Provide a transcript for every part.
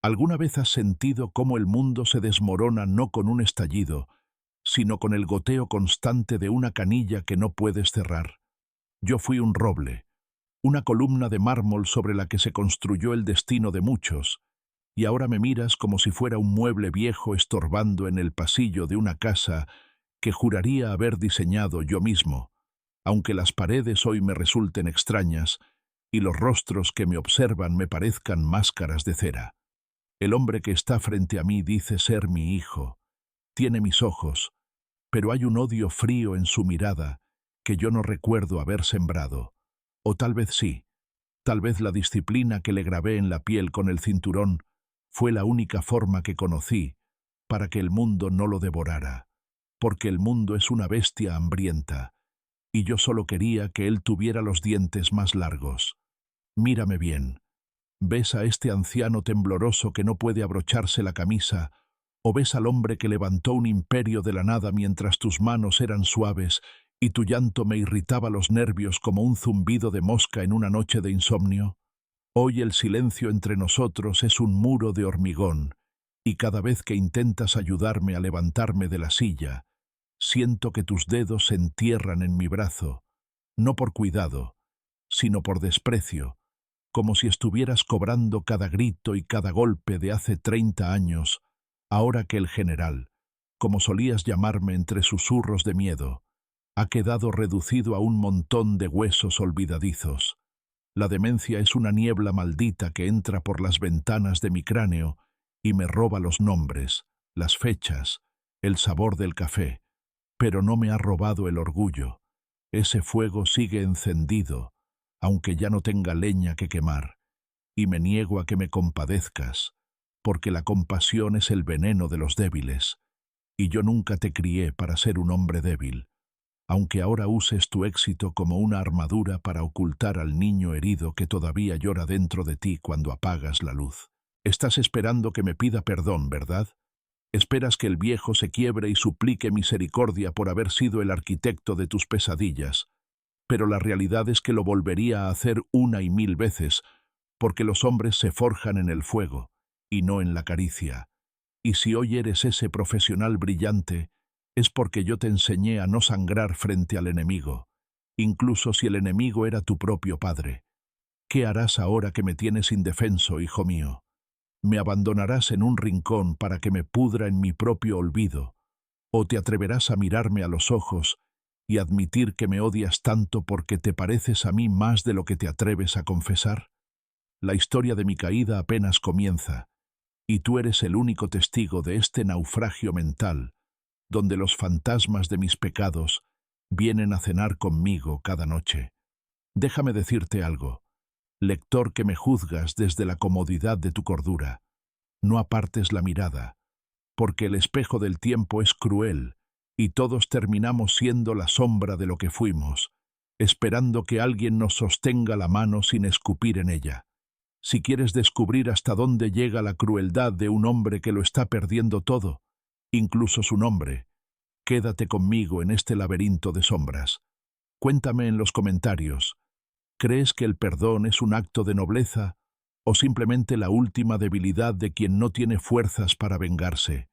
¿Alguna vez has sentido cómo el mundo se desmorona no con un estallido, sino con el goteo constante de una canilla que no puedes cerrar? Yo fui un roble, una columna de mármol sobre la que se construyó el destino de muchos, y ahora me miras como si fuera un mueble viejo estorbando en el pasillo de una casa que juraría haber diseñado yo mismo, aunque las paredes hoy me resulten extrañas y los rostros que me observan me parezcan máscaras de cera. El hombre que está frente a mí dice ser mi hijo, tiene mis ojos, pero hay un odio frío en su mirada que yo no recuerdo haber sembrado. O tal vez sí, tal vez la disciplina que le grabé en la piel con el cinturón fue la única forma que conocí para que el mundo no lo devorara, porque el mundo es una bestia hambrienta, y yo solo quería que él tuviera los dientes más largos. Mírame bien. ¿Ves a este anciano tembloroso que no puede abrocharse la camisa? ¿O ves al hombre que levantó un imperio de la nada mientras tus manos eran suaves y tu llanto me irritaba los nervios como un zumbido de mosca en una noche de insomnio? Hoy el silencio entre nosotros es un muro de hormigón, y cada vez que intentas ayudarme a levantarme de la silla, siento que tus dedos se entierran en mi brazo, no por cuidado, sino por desprecio, como si estuvieras cobrando cada grito y cada golpe de hace 30 años, ahora que el general, como solías llamarme entre susurros de miedo, ha quedado reducido a un montón de huesos olvidadizos. La demencia es una niebla maldita que entra por las ventanas de mi cráneo y me roba los nombres, las fechas, el sabor del café, pero no me ha robado el orgullo. Ese fuego sigue encendido, aunque ya no tenga leña que quemar, y me niego a que me compadezcas, porque la compasión es el veneno de los débiles, y yo nunca te crié para ser un hombre débil, aunque ahora uses tu éxito como una armadura para ocultar al niño herido que todavía llora dentro de ti cuando apagas la luz. Estás esperando que me pida perdón, ¿verdad? Esperas que el viejo se quiebre y suplique misericordia por haber sido el arquitecto de tus pesadillas, pero la realidad es que lo volvería a hacer 1 y 1000 veces, porque los hombres se forjan en el fuego, y no en la caricia. Y si hoy eres ese profesional brillante, es porque yo te enseñé a no sangrar frente al enemigo, incluso si el enemigo era tu propio padre. ¿Qué harás ahora que me tienes indefenso, hijo mío? ¿Me abandonarás en un rincón para que me pudra en mi propio olvido? ¿O te atreverás a mirarme a los ojos y admitir que me odias tanto porque te pareces a mí más de lo que te atreves a confesar? La historia de mi caída apenas comienza, y tú eres el único testigo de este naufragio mental, donde los fantasmas de mis pecados vienen a cenar conmigo cada noche. Déjame decirte algo, lector que me juzgas desde la comodidad de tu cordura. No apartes la mirada, porque el espejo del tiempo es cruel, y todos terminamos siendo la sombra de lo que fuimos, esperando que alguien nos sostenga la mano sin escupir en ella. Si quieres descubrir hasta dónde llega la crueldad de un hombre que lo está perdiendo todo, incluso su nombre, quédate conmigo en este laberinto de sombras. Cuéntame en los comentarios, ¿crees que el perdón es un acto de nobleza o simplemente la última debilidad de quien no tiene fuerzas para vengarse?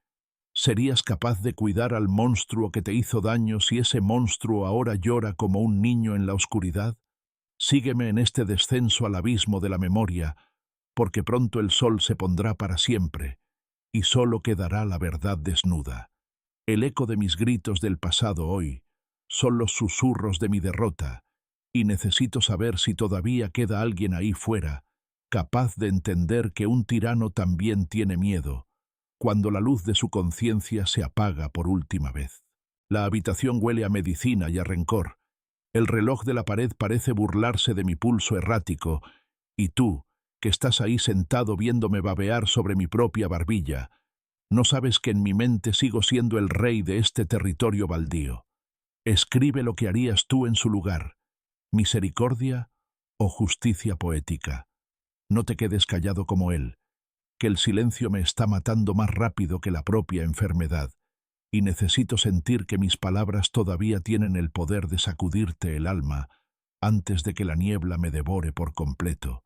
¿Serías capaz de cuidar al monstruo que te hizo daño si ese monstruo ahora llora como un niño en la oscuridad? Sígueme en este descenso al abismo de la memoria, porque pronto el sol se pondrá para siempre, y solo quedará la verdad desnuda. El eco de mis gritos del pasado hoy son los susurros de mi derrota, y necesito saber si todavía queda alguien ahí fuera, capaz de entender que un tirano también tiene miedo, cuando la luz de su conciencia se apaga por última vez. La habitación huele a medicina y a rencor. El reloj de la pared parece burlarse de mi pulso errático, y tú, que estás ahí sentado viéndome babear sobre mi propia barbilla, no sabes que en mi mente sigo siendo el rey de este territorio baldío. Escribe lo que harías tú en su lugar, misericordia o justicia poética. No te quedes callado como él, que el silencio me está matando más rápido que la propia enfermedad, y necesito sentir que mis palabras todavía tienen el poder de sacudirte el alma antes de que la niebla me devore por completo.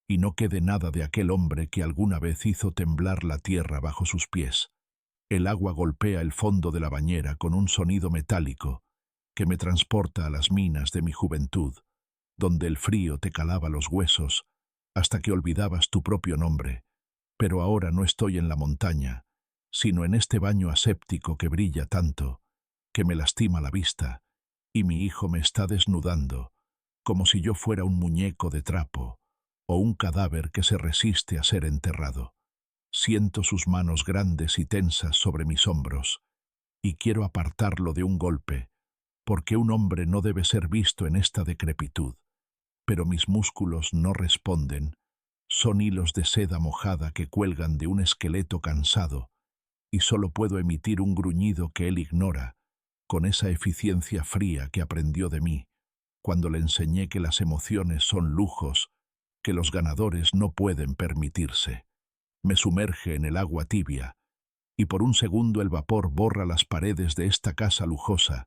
y no quede nada de aquel hombre que alguna vez hizo temblar la tierra bajo sus pies. El agua golpea el fondo de la bañera con un sonido metálico que me transporta a las minas de mi juventud, donde el frío te calaba los huesos hasta que olvidabas tu propio nombre. Pero ahora no estoy en la montaña, sino en este baño aséptico que brilla tanto, que me lastima la vista, y mi hijo me está desnudando, como si yo fuera un muñeco de trapo o un cadáver que se resiste a ser enterrado. Siento sus manos grandes y tensas sobre mis hombros, y quiero apartarlo de un golpe, porque un hombre no debe ser visto en esta decrepitud. Pero mis músculos no responden, son hilos de seda mojada que cuelgan de un esqueleto cansado, y solo puedo emitir un gruñido que él ignora, con esa eficiencia fría que aprendió de mí, cuando le enseñé que las emociones son lujos que los ganadores no pueden permitirse. Me sumerge en el agua tibia, y por un segundo el vapor borra las paredes de esta casa lujosa,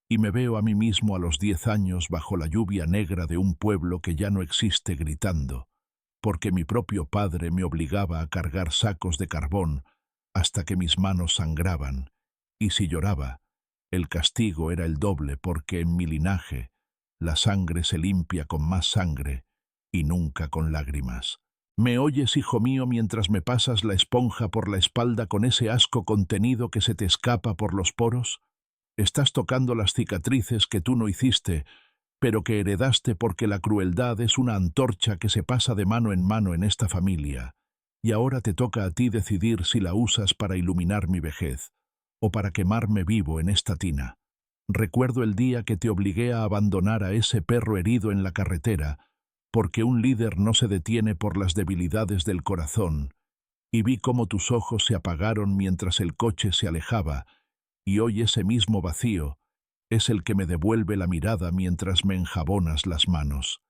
y me veo a mí mismo a los 10 años bajo la lluvia negra de un pueblo que ya no existe gritando, porque mi propio padre me obligaba a cargar sacos de carbón hasta que mis manos sangraban, y si lloraba, el castigo era el doble porque en mi linaje la sangre se limpia con más sangre y nunca con lágrimas. ¿Me oyes, hijo mío, mientras me pasas la esponja por la espalda con ese asco contenido que se te escapa por los poros? Estás tocando las cicatrices que tú no hiciste, pero que heredaste porque la crueldad es una antorcha que se pasa de mano en esta familia, y ahora te toca a ti decidir si la usas para iluminar mi vejez o para quemarme vivo en esta tina. Recuerdo el día que te obligué a abandonar a ese perro herido en la carretera, porque un líder no se detiene por las debilidades del corazón, y vi cómo tus ojos se apagaron mientras el coche se alejaba, y hoy ese mismo vacío es el que me devuelve la mirada mientras me enjabonas las manos.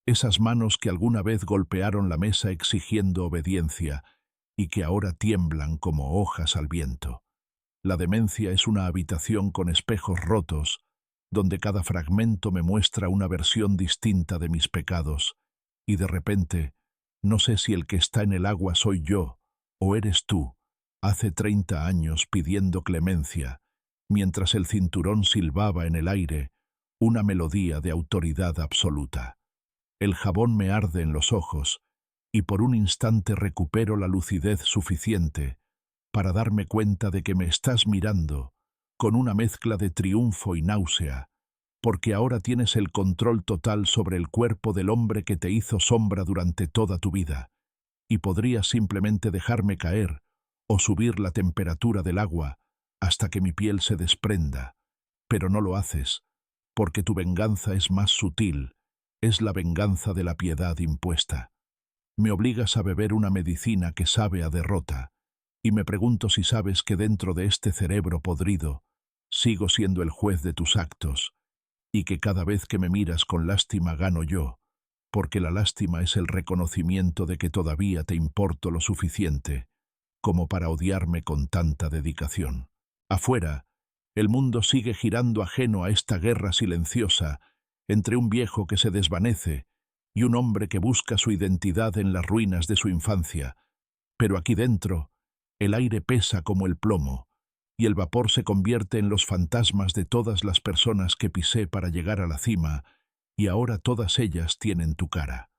Esas manos que alguna vez golpearon la mesa exigiendo obediencia y que ahora tiemblan como hojas al viento. La demencia es una habitación con espejos rotos, donde cada fragmento me muestra una versión distinta de mis pecados, y de repente, no sé si el que está en el agua soy yo o eres tú, hace 30 años pidiendo clemencia, mientras el cinturón silbaba en el aire una melodía de autoridad absoluta. El jabón me arde en los ojos, y por un instante recupero la lucidez suficiente para darme cuenta de que me estás mirando con una mezcla de triunfo y náusea, porque ahora tienes el control total sobre el cuerpo del hombre que te hizo sombra durante toda tu vida, y podrías simplemente dejarme caer o subir la temperatura del agua hasta que mi piel se desprenda, pero no lo haces, porque tu venganza es más sutil, es la venganza de la piedad impuesta. Me obligas a beber una medicina que sabe a derrota, y me pregunto si sabes que dentro de este cerebro podrido sigo siendo el juez de tus actos, y que cada vez que me miras con lástima gano yo, porque la lástima es el reconocimiento de que todavía te importo lo suficiente como para odiarme con tanta dedicación. Afuera, el mundo sigue girando ajeno a esta guerra silenciosa entre un viejo que se desvanece y un hombre que busca su identidad en las ruinas de su infancia, pero aquí dentro, el aire pesa como el plomo, y el vapor se convierte en los fantasmas de todas las personas que pisé para llegar a la cima, y ahora todas ellas tienen tu cara.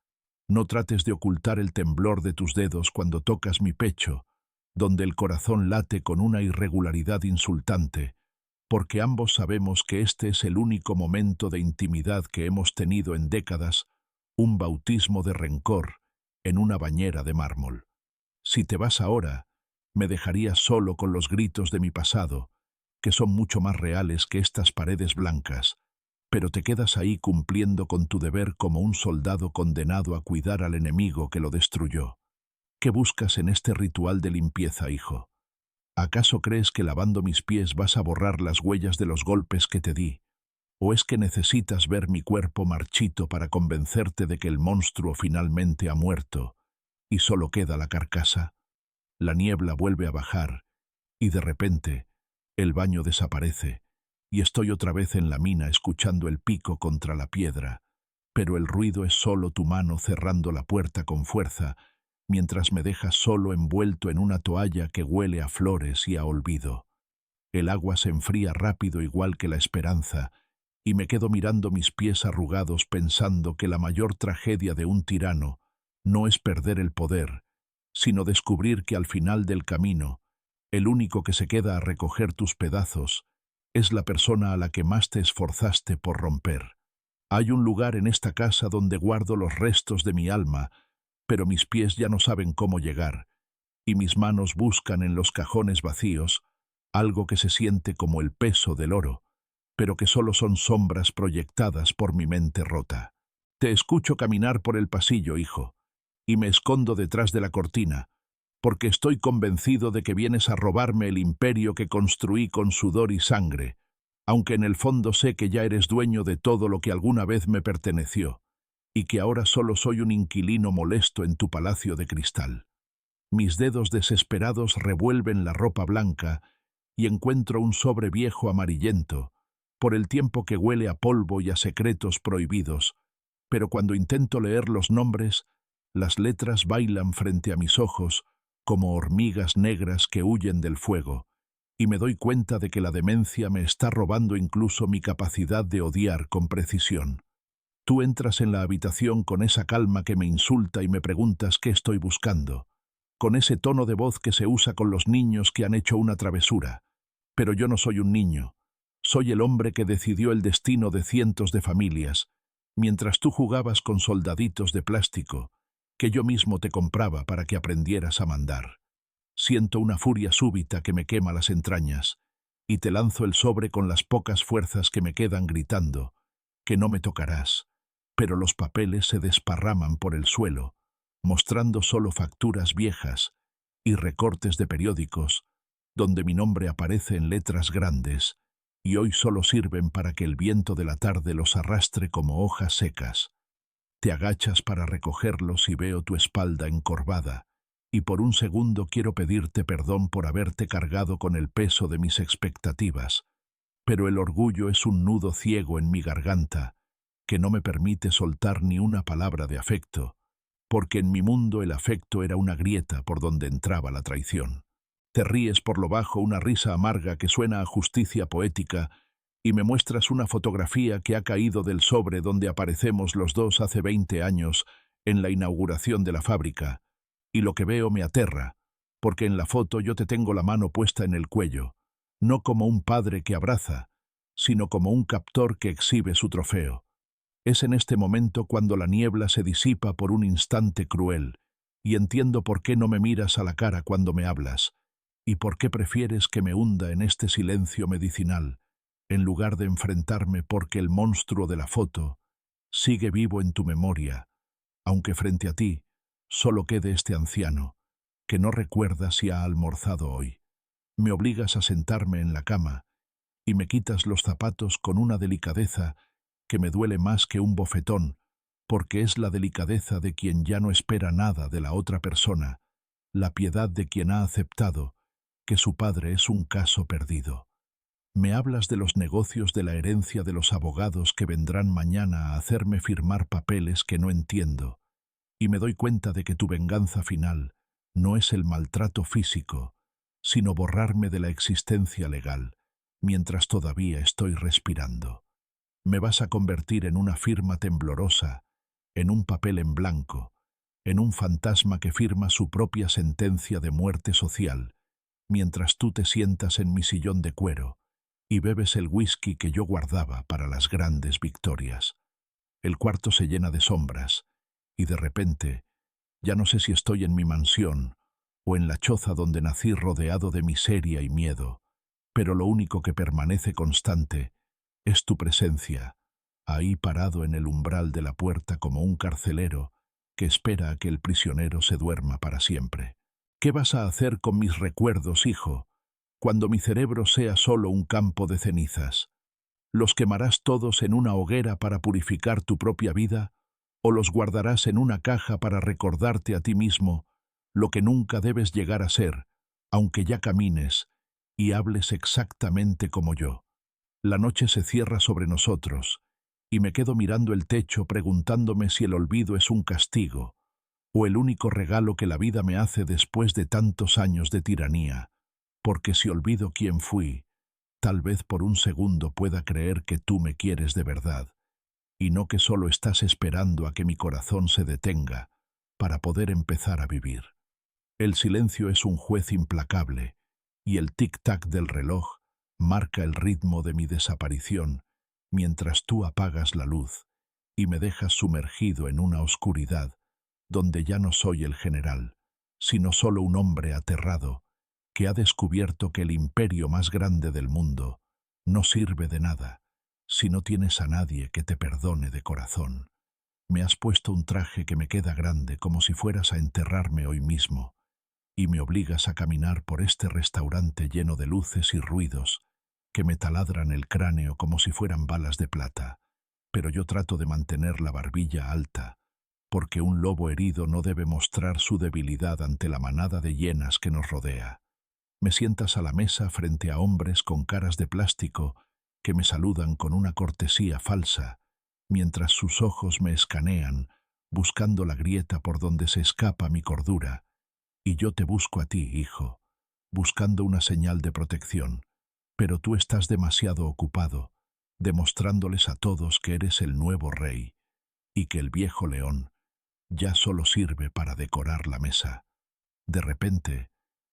No trates de ocultar el temblor de tus dedos cuando tocas mi pecho, donde el corazón late con una irregularidad insultante, porque ambos sabemos que este es el único momento de intimidad que hemos tenido en décadas, un bautismo de rencor en una bañera de mármol. Si te vas ahora, me dejarías solo con los gritos de mi pasado, que son mucho más reales que estas paredes blancas, pero te quedas ahí cumpliendo con tu deber como un soldado condenado a cuidar al enemigo que lo destruyó. ¿Qué buscas en este ritual de limpieza, hijo? ¿Acaso crees que lavando mis pies vas a borrar las huellas de los golpes que te di? ¿O es que necesitas ver mi cuerpo marchito para convencerte de que el monstruo finalmente ha muerto y solo queda la carcasa? La niebla vuelve a bajar y de repente el baño desaparece y estoy otra vez en la mina escuchando el pico contra la piedra, pero el ruido es solo tu mano cerrando la puerta con fuerza, mientras me dejas solo envuelto en una toalla que huele a flores y a olvido. El agua se enfría rápido igual que la esperanza, y me quedo mirando mis pies arrugados pensando que la mayor tragedia de un tirano no es perder el poder, sino descubrir que al final del camino, el único que se queda a recoger tus pedazos es la persona a la que más te esforzaste por romper. Hay un lugar en esta casa donde guardo los restos de mi alma, pero mis pies ya no saben cómo llegar, y mis manos buscan en los cajones vacíos algo que se siente como el peso del oro, pero que solo son sombras proyectadas por mi mente rota. Te escucho caminar por el pasillo, hijo, y me escondo detrás de la cortina, porque estoy convencido de que vienes a robarme el imperio que construí con sudor y sangre, aunque en el fondo sé que ya eres dueño de todo lo que alguna vez me perteneció, y que ahora solo soy un inquilino molesto en tu palacio de cristal. Mis dedos desesperados revuelven la ropa blanca y encuentro un sobre viejo amarillento, por el tiempo que huele a polvo y a secretos prohibidos, pero cuando intento leer los nombres, las letras bailan frente a mis ojos como hormigas negras que huyen del fuego, y me doy cuenta de que la demencia me está robando incluso mi capacidad de odiar con precisión. Tú entras en la habitación con esa calma que me insulta y me preguntas qué estoy buscando, con ese tono de voz que se usa con los niños que han hecho una travesura. Pero yo no soy un niño, soy el hombre que decidió el destino de cientos de familias, mientras tú jugabas con soldaditos de plástico, que yo mismo te compraba para que aprendieras a mandar. Siento una furia súbita que me quema las entrañas, y te lanzo el sobre con las pocas fuerzas que me quedan gritando, que no me tocarás, pero los papeles se desparraman por el suelo, mostrando solo facturas viejas y recortes de periódicos, donde mi nombre aparece en letras grandes, y hoy solo sirven para que el viento de la tarde los arrastre como hojas secas. Te agachas para recogerlos y veo tu espalda encorvada, y por un segundo quiero pedirte perdón por haberte cargado con el peso de mis expectativas, pero el orgullo es un nudo ciego en mi garganta, que no me permite soltar ni una palabra de afecto, porque en mi mundo el afecto era una grieta por donde entraba la traición. Te ríes por lo bajo una risa amarga que suena a justicia poética y me muestras una fotografía que ha caído del sobre donde aparecemos los dos hace 20 años en la inauguración de la fábrica, y lo que veo me aterra, porque en la foto yo te tengo la mano puesta en el cuello, no como un padre que abraza, sino como un captor que exhibe su trofeo. Es en este momento cuando la niebla se disipa por un instante cruel, y entiendo por qué no me miras a la cara cuando me hablas, y por qué prefieres que me hunda en este silencio medicinal, en lugar de enfrentarme porque el monstruo de la foto sigue vivo en tu memoria, aunque frente a ti solo quede este anciano, que no recuerda si ha almorzado hoy. Me obligas a sentarme en la cama, y me quitas los zapatos con una delicadeza que me duele más que un bofetón, porque es la delicadeza de quien ya no espera nada de la otra persona, la piedad de quien ha aceptado que su padre es un caso perdido. Me hablas de los negocios de la herencia de los abogados que vendrán mañana a hacerme firmar papeles que no entiendo, y me doy cuenta de que tu venganza final no es el maltrato físico, sino borrarme de la existencia legal, mientras todavía estoy respirando. Me vas a convertir en una firma temblorosa, en un papel en blanco, en un fantasma que firma su propia sentencia de muerte social, mientras tú te sientas en mi sillón de cuero y bebes el whisky que yo guardaba para las grandes victorias. El cuarto se llena de sombras, y de repente, ya no sé si estoy en mi mansión o en la choza donde nací rodeado de miseria y miedo, pero lo único que permanece constante es tu presencia, ahí parado en el umbral de la puerta como un carcelero que espera a que el prisionero se duerma para siempre. ¿Qué vas a hacer con mis recuerdos, hijo, cuando mi cerebro sea solo un campo de cenizas? ¿Los quemarás todos en una hoguera para purificar tu propia vida, o los guardarás en una caja para recordarte a ti mismo lo que nunca debes llegar a ser, aunque ya camines y hables exactamente como yo? La noche se cierra sobre nosotros, y me quedo mirando el techo preguntándome si el olvido es un castigo o el único regalo que la vida me hace después de tantos años de tiranía, porque si olvido quién fui, tal vez por un segundo pueda creer que tú me quieres de verdad, y no que solo estás esperando a que mi corazón se detenga para poder empezar a vivir. El silencio es un juez implacable, y el tic-tac del reloj marca el ritmo de mi desaparición, mientras tú apagas la luz y me dejas sumergido en una oscuridad donde ya no soy el general, sino solo un hombre aterrado que ha descubierto que el imperio más grande del mundo no sirve de nada si no tienes a nadie que te perdone de corazón. Me has puesto un traje que me queda grande como si fueras a enterrarme hoy mismo, y me obligas a caminar por este restaurante lleno de luces y ruidos que me taladran el cráneo como si fueran balas de plata, pero yo trato de mantener la barbilla alta, porque un lobo herido no debe mostrar su debilidad ante la manada de hienas que nos rodea. Me sientas a la mesa frente a hombres con caras de plástico que me saludan con una cortesía falsa, mientras sus ojos me escanean, buscando la grieta por donde se escapa mi cordura, y yo te busco a ti, hijo, buscando una señal de protección, pero tú estás demasiado ocupado, demostrándoles a todos que eres el nuevo rey, y que el viejo león ya solo sirve para decorar la mesa. De repente,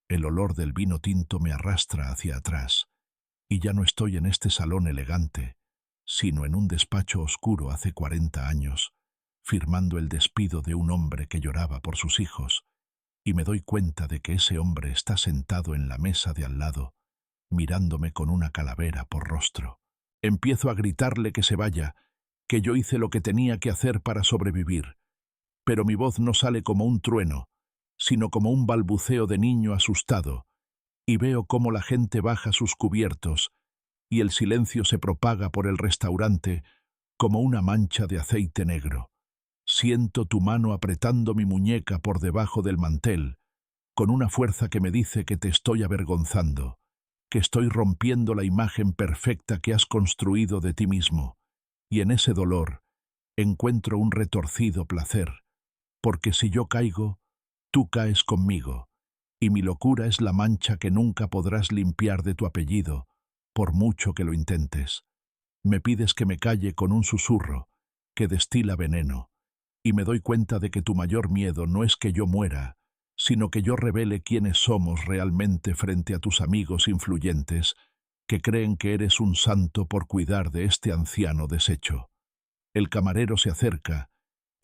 el olor del vino tinto me arrastra hacia atrás, y ya no estoy en este salón elegante, sino en un despacho oscuro hace 40 años, firmando el despido de un hombre que lloraba por sus hijos, y me doy cuenta de que ese hombre está sentado en la mesa de al lado, mirándome con una calavera por rostro. Empiezo a gritarle que se vaya, que yo hice lo que tenía que hacer para sobrevivir, pero mi voz no sale como un trueno, sino como un balbuceo de niño asustado, y veo cómo la gente baja sus cubiertos y el silencio se propaga por el restaurante como una mancha de aceite negro. Siento tu mano apretando mi muñeca por debajo del mantel, con una fuerza que me dice que te estoy avergonzando, que estoy rompiendo la imagen perfecta que has construido de ti mismo, y en ese dolor encuentro un retorcido placer, porque si yo caigo, tú caes conmigo, y mi locura es la mancha que nunca podrás limpiar de tu apellido, por mucho que lo intentes. Me pides que me calle con un susurro que destila veneno, y me doy cuenta de que tu mayor miedo no es que yo muera, sino que yo revele quiénes somos realmente frente a tus amigos influyentes, que creen que eres un santo por cuidar de este anciano deshecho. El camarero se acerca,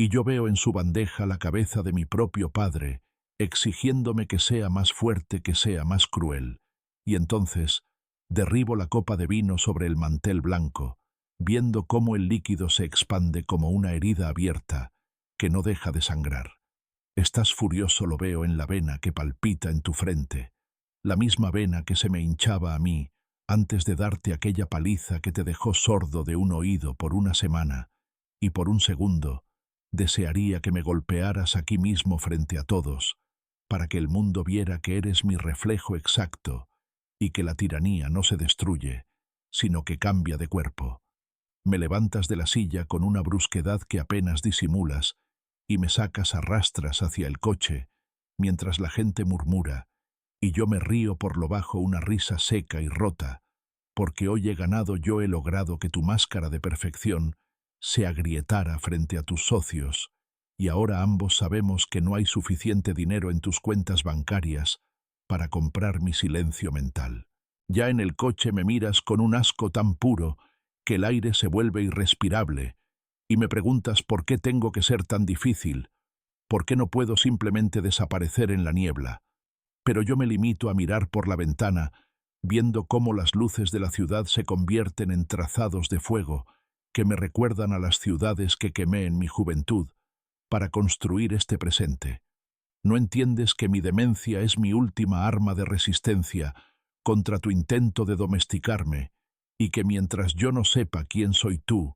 y yo veo en su bandeja la cabeza de mi propio padre, exigiéndome que sea más fuerte, que sea más cruel, y entonces derribo la copa de vino sobre el mantel blanco, viendo cómo el líquido se expande como una herida abierta, que no deja de sangrar. Estás furioso, lo veo en la vena que palpita en tu frente, la misma vena que se me hinchaba a mí antes de darte aquella paliza que te dejó sordo de un oído por una semana, y por un segundo desearía que me golpearas aquí mismo frente a todos, para que el mundo viera que eres mi reflejo exacto y que la tiranía no se destruye, sino que cambia de cuerpo. Me levantas de la silla con una brusquedad que apenas disimulas y me sacas a rastras hacia el coche, mientras la gente murmura, y yo me río por lo bajo una risa seca y rota, porque hoy he ganado, yo he logrado que tu máscara de perfección se agrietara frente a tus socios, y ahora ambos sabemos que no hay suficiente dinero en tus cuentas bancarias para comprar mi silencio mental. Ya en el coche me miras con un asco tan puro que el aire se vuelve irrespirable, y me preguntas por qué tengo que ser tan difícil, por qué no puedo simplemente desaparecer en la niebla. Pero yo me limito a mirar por la ventana, viendo cómo las luces de la ciudad se convierten en trazados de fuego que me recuerdan a las ciudades que quemé en mi juventud para construir este presente. ¿No entiendes que mi demencia es mi última arma de resistencia contra tu intento de domesticarme, y que mientras yo no sepa quién soy tú,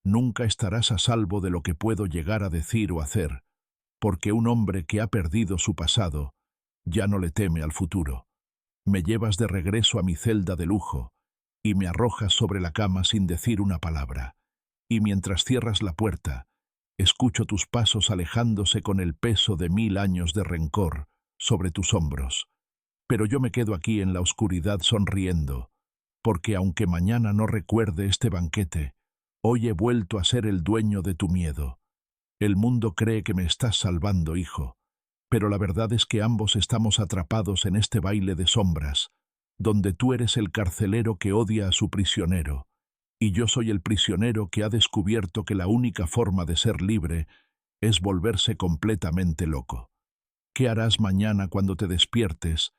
nunca estarás a salvo de lo que puedo llegar a decir o hacer, porque un hombre que ha perdido su pasado ya no le teme al futuro? Me llevas de regreso a mi celda de lujo y me arrojas sobre la cama sin decir una palabra, y mientras cierras la puerta, escucho tus pasos alejándose con el peso de 1000 años de rencor sobre tus hombros. Pero yo me quedo aquí en la oscuridad sonriendo, porque aunque mañana no recuerde este banquete, hoy he vuelto a ser el dueño de tu miedo. El mundo cree que me estás salvando, hijo, pero la verdad es que ambos estamos atrapados en este baile de sombras, donde tú eres el carcelero que odia a su prisionero, y yo soy el prisionero que ha descubierto que la única forma de ser libre es volverse completamente loco. ¿Qué harás mañana cuando te despiertes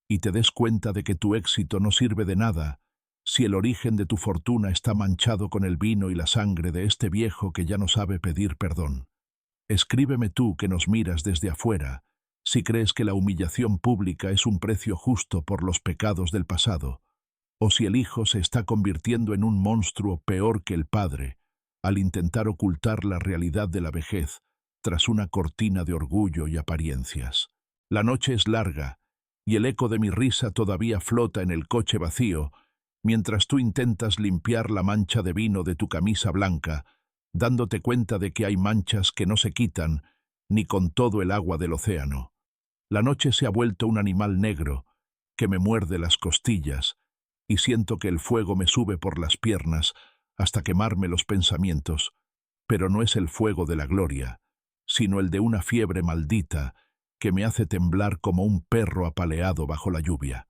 y te des cuenta de que tu éxito no sirve de nada si el origen de tu fortuna está manchado con el vino y la sangre de este viejo que ya no sabe pedir perdón? Escríbeme tú que nos miras desde afuera, si crees que la humillación pública es un precio justo por los pecados del pasado, o si el hijo se está convirtiendo en un monstruo peor que el padre, al intentar ocultar la realidad de la vejez tras una cortina de orgullo y apariencias. La noche es larga, y el eco de mi risa todavía flota en el coche vacío, mientras tú intentas limpiar la mancha de vino de tu camisa blanca, dándote cuenta de que hay manchas que no se quitan ni con todo el agua del océano. La noche se ha vuelto un animal negro que me muerde las costillas, y siento que el fuego me sube por las piernas hasta quemarme los pensamientos, pero no es el fuego de la gloria, sino el de una fiebre maldita que me hace temblar como un perro apaleado bajo la lluvia.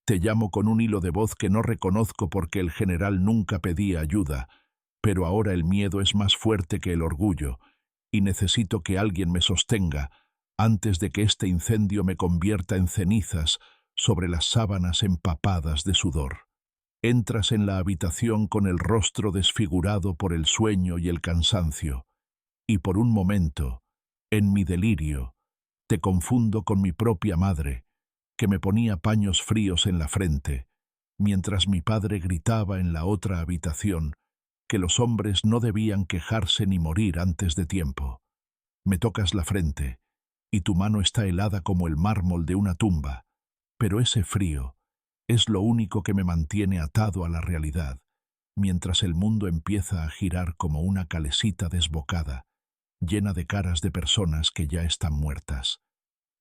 Te llamo con un hilo de voz que no reconozco porque el general nunca pedía ayuda, pero ahora el miedo es más fuerte que el orgullo, y necesito que alguien me sostenga antes de que este incendio me convierta en cenizas sobre las sábanas empapadas de sudor. Entras en la habitación con el rostro desfigurado por el sueño y el cansancio, y por un momento, en mi delirio, te confundo con mi propia madre, que me ponía paños fríos en la frente, mientras mi padre gritaba en la otra habitación que los hombres no debían quejarse ni morir antes de tiempo. Me tocas la frente, y tu mano está helada como el mármol de una tumba, pero ese frío es lo único que me mantiene atado a la realidad, mientras el mundo empieza a girar como una calesita desbocada, llena de caras de personas que ya están muertas.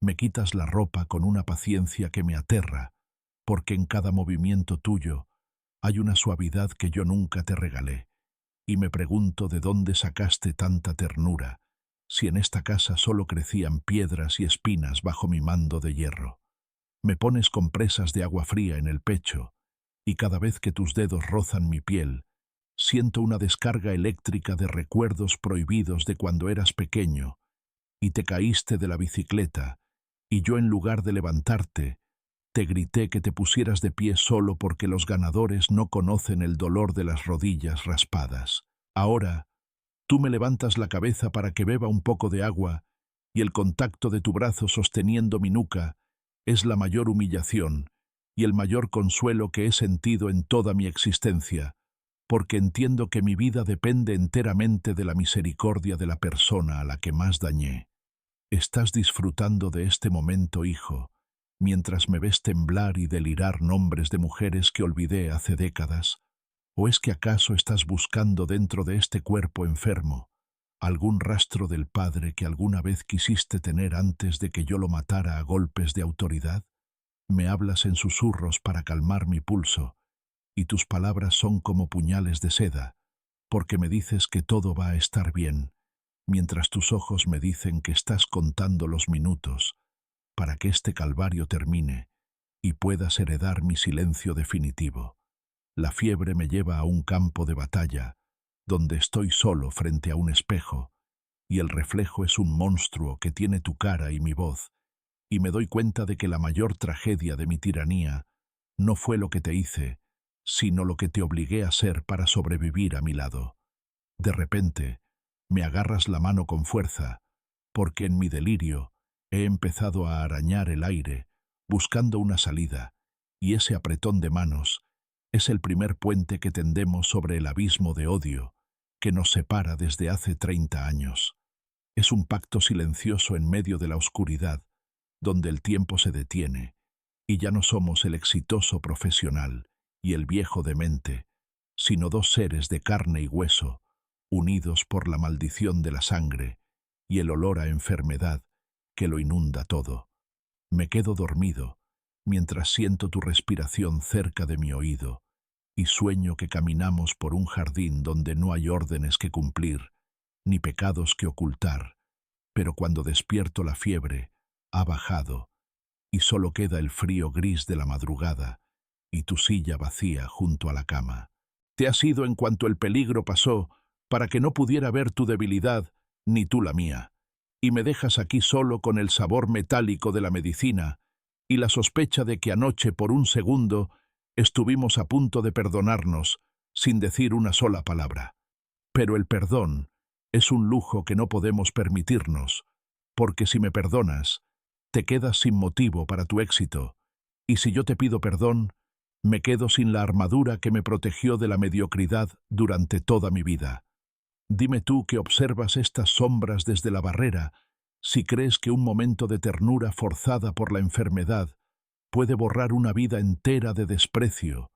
Me quitas la ropa con una paciencia que me aterra, porque en cada movimiento tuyo hay una suavidad que yo nunca te regalé, y me pregunto de dónde sacaste tanta ternura, si en esta casa solo crecían piedras y espinas bajo mi mando de hierro. Me pones compresas de agua fría en el pecho, y cada vez que tus dedos rozan mi piel, siento una descarga eléctrica de recuerdos prohibidos de cuando eras pequeño, y te caíste de la bicicleta, y yo en lugar de levantarte, te grité que te pusieras de pie solo porque los ganadores no conocen el dolor de las rodillas raspadas. Ahora, tú me levantas la cabeza para que beba un poco de agua, y el contacto de tu brazo sosteniendo mi nuca es la mayor humillación y el mayor consuelo que he sentido en toda mi existencia, porque entiendo que mi vida depende enteramente de la misericordia de la persona a la que más dañé. Estás disfrutando de este momento, hijo, mientras me ves temblar y delirar nombres de mujeres que olvidé hace décadas. ¿O es que acaso estás buscando dentro de este cuerpo enfermo algún rastro del padre que alguna vez quisiste tener antes de que yo lo matara a golpes de autoridad? Me hablas en susurros para calmar mi pulso, y tus palabras son como puñales de seda, porque me dices que todo va a estar bien, mientras tus ojos me dicen que estás contando los minutos para que este calvario termine y puedas heredar mi silencio definitivo. La fiebre me lleva a un campo de batalla, donde estoy solo frente a un espejo, y el reflejo es un monstruo que tiene tu cara y mi voz, y me doy cuenta de que la mayor tragedia de mi tiranía no fue lo que te hice, sino lo que te obligué a ser para sobrevivir a mi lado. De repente, me agarras la mano con fuerza, porque en mi delirio he empezado a arañar el aire, buscando una salida, y ese apretón de manos es el primer puente que tendemos sobre el abismo de odio que nos separa desde hace 30 años. Es un pacto silencioso en medio de la oscuridad, donde el tiempo se detiene, y ya no somos el exitoso profesional y el viejo demente, sino dos seres de carne y hueso, unidos por la maldición de la sangre y el olor a enfermedad que lo inunda todo. Me quedo dormido mientras siento tu respiración cerca de mi oído y sueño que caminamos por un jardín donde no hay órdenes que cumplir, ni pecados que ocultar, pero cuando despierto la fiebre ha bajado y solo queda el frío gris de la madrugada y tu silla vacía junto a la cama. Te has ido en cuanto el peligro pasó para que no pudiera ver tu debilidad ni tú la mía, y me dejas aquí solo con el sabor metálico de la medicina y la sospecha de que anoche por un segundo estuvimos a punto de perdonarnos sin decir una sola palabra. Pero el perdón es un lujo que no podemos permitirnos, porque si me perdonas, te quedas sin motivo para tu éxito, y si yo te pido perdón, me quedo sin la armadura que me protegió de la mediocridad durante toda mi vida. Dime tú que observas estas sombras desde la barrera, si crees que un momento de ternura forzada por la enfermedad puede borrar una vida entera de desprecio,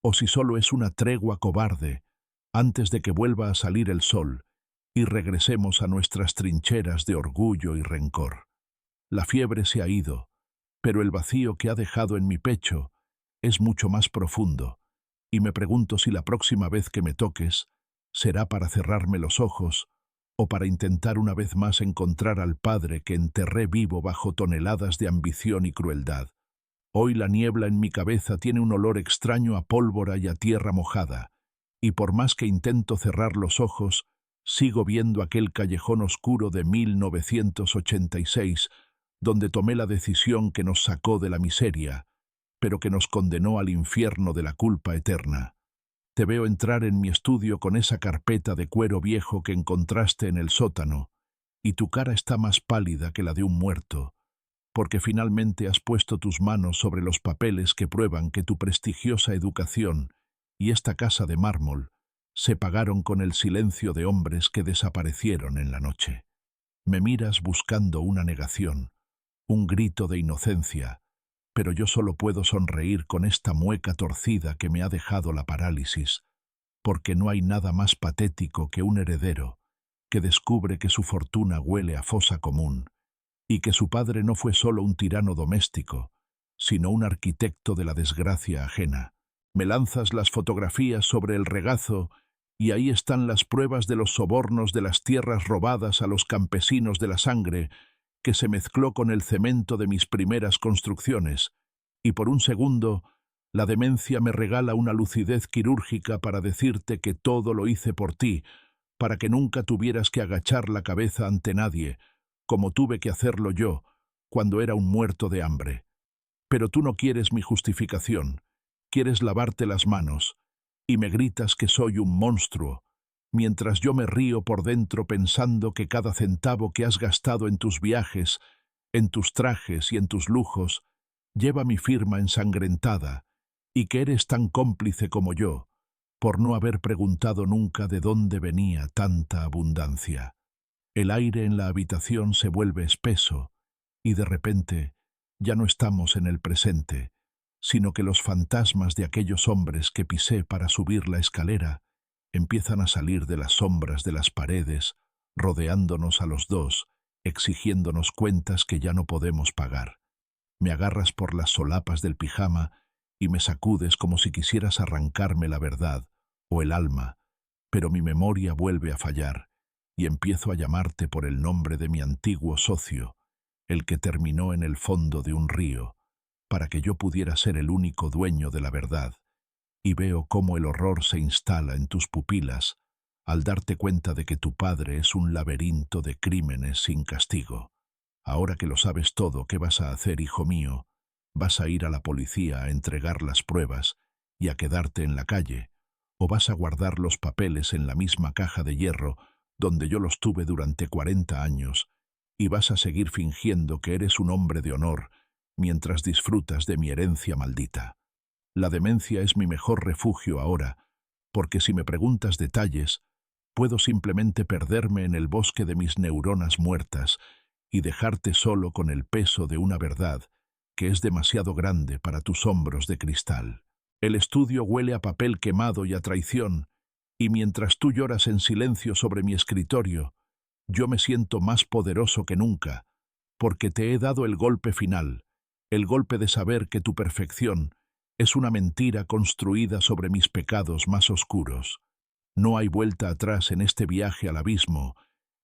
o si solo es una tregua cobarde antes de que vuelva a salir el sol y regresemos a nuestras trincheras de orgullo y rencor. La fiebre se ha ido, pero el vacío que ha dejado en mi pecho es mucho más profundo, y me pregunto si la próxima vez que me toques será para cerrarme los ojos o para intentar una vez más encontrar al padre que enterré vivo bajo toneladas de ambición y crueldad. Hoy la niebla en mi cabeza tiene un olor extraño a pólvora y a tierra mojada, y por más que intento cerrar los ojos, sigo viendo aquel callejón oscuro de 1986, donde tomé la decisión que nos sacó de la miseria, pero que nos condenó al infierno de la culpa eterna. Te veo entrar en mi estudio con esa carpeta de cuero viejo que encontraste en el sótano, y tu cara está más pálida que la de un muerto, porque finalmente has puesto tus manos sobre los papeles que prueban que tu prestigiosa educación y esta casa de mármol se pagaron con el silencio de hombres que desaparecieron en la noche. Me miras buscando una negación, un grito de inocencia, pero yo solo puedo sonreír con esta mueca torcida que me ha dejado la parálisis, porque no hay nada más patético que un heredero que descubre que su fortuna huele a fosa común y que su padre no fue solo un tirano doméstico, sino un arquitecto de la desgracia ajena. Me lanzas las fotografías sobre el regazo y ahí están las pruebas de los sobornos de las tierras robadas a los campesinos de la sangre, que se mezcló con el cemento de mis primeras construcciones, y por un segundo la demencia me regala una lucidez quirúrgica para decirte que todo lo hice por ti, para que nunca tuvieras que agachar la cabeza ante nadie, como tuve que hacerlo yo, cuando era un muerto de hambre. Pero tú no quieres mi justificación, quieres lavarte las manos, y me gritas que soy un monstruo, mientras yo me río por dentro pensando que cada centavo que has gastado en tus viajes, en tus trajes y en tus lujos, lleva mi firma ensangrentada, y que eres tan cómplice como yo, por no haber preguntado nunca de dónde venía tanta abundancia. El aire en la habitación se vuelve espeso, y de repente ya no estamos en el presente, sino que los fantasmas de aquellos hombres que pisé para subir la escalera empiezan a salir de las sombras de las paredes, rodeándonos a los dos, exigiéndonos cuentas que ya no podemos pagar. Me agarras por las solapas del pijama y me sacudes como si quisieras arrancarme la verdad o el alma, pero mi memoria vuelve a fallar y empiezo a llamarte por el nombre de mi antiguo socio, el que terminó en el fondo de un río, para que yo pudiera ser el único dueño de la verdad, y veo cómo el horror se instala en tus pupilas al darte cuenta de que tu padre es un laberinto de crímenes sin castigo. Ahora que lo sabes todo, ¿qué vas a hacer, hijo mío? ¿Vas a ir a la policía a entregar las pruebas y a quedarte en la calle? ¿O vas a guardar los papeles en la misma caja de hierro donde yo los tuve durante 40 años y vas a seguir fingiendo que eres un hombre de honor mientras disfrutas de mi herencia maldita? La demencia es mi mejor refugio ahora, porque si me preguntas detalles, puedo simplemente perderme en el bosque de mis neuronas muertas y dejarte solo con el peso de una verdad que es demasiado grande para tus hombros de cristal. El estudio huele a papel quemado y a traición, Y mientras tú lloras en silencio sobre mi escritorio, yo me siento más poderoso que nunca, porque te he dado el golpe final, el golpe de saber que tu perfección es una mentira construida sobre mis pecados más oscuros. No hay vuelta atrás en este viaje al abismo,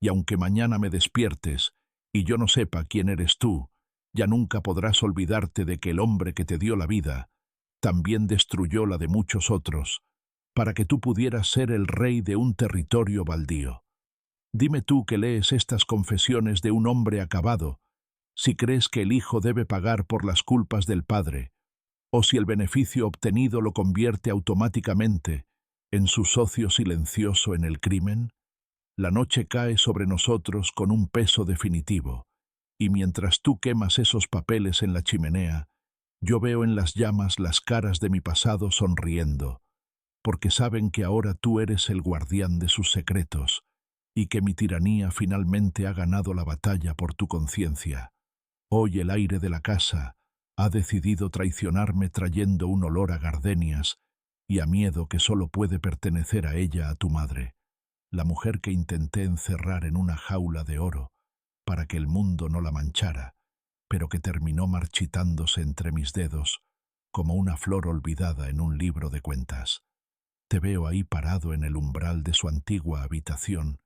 y aunque mañana me despiertes y yo no sepa quién eres tú, ya nunca podrás olvidarte de que el hombre que te dio la vida también destruyó la de muchos otros, para que tú pudieras ser el rey de un territorio baldío. Dime tú que lees estas confesiones de un hombre acabado, si crees que el hijo debe pagar por las culpas del padre, o si el beneficio obtenido lo convierte automáticamente en su socio silencioso en el crimen. La noche cae sobre nosotros con un peso definitivo, y mientras tú quemas esos papeles en la chimenea, yo veo en las llamas las caras de mi pasado sonriendo, porque saben que ahora tú eres el guardián de sus secretos, y que mi tiranía finalmente ha ganado la batalla por tu conciencia. Hoy el aire de la casa ha decidido traicionarme trayendo un olor a gardenias y a miedo que solo puede pertenecer a ella, a tu madre, la mujer que intenté encerrar en una jaula de oro para que el mundo no la manchara, pero que terminó marchitándose entre mis dedos como una flor olvidada en un libro de cuentas. Te veo ahí parado en el umbral de su antigua habitación,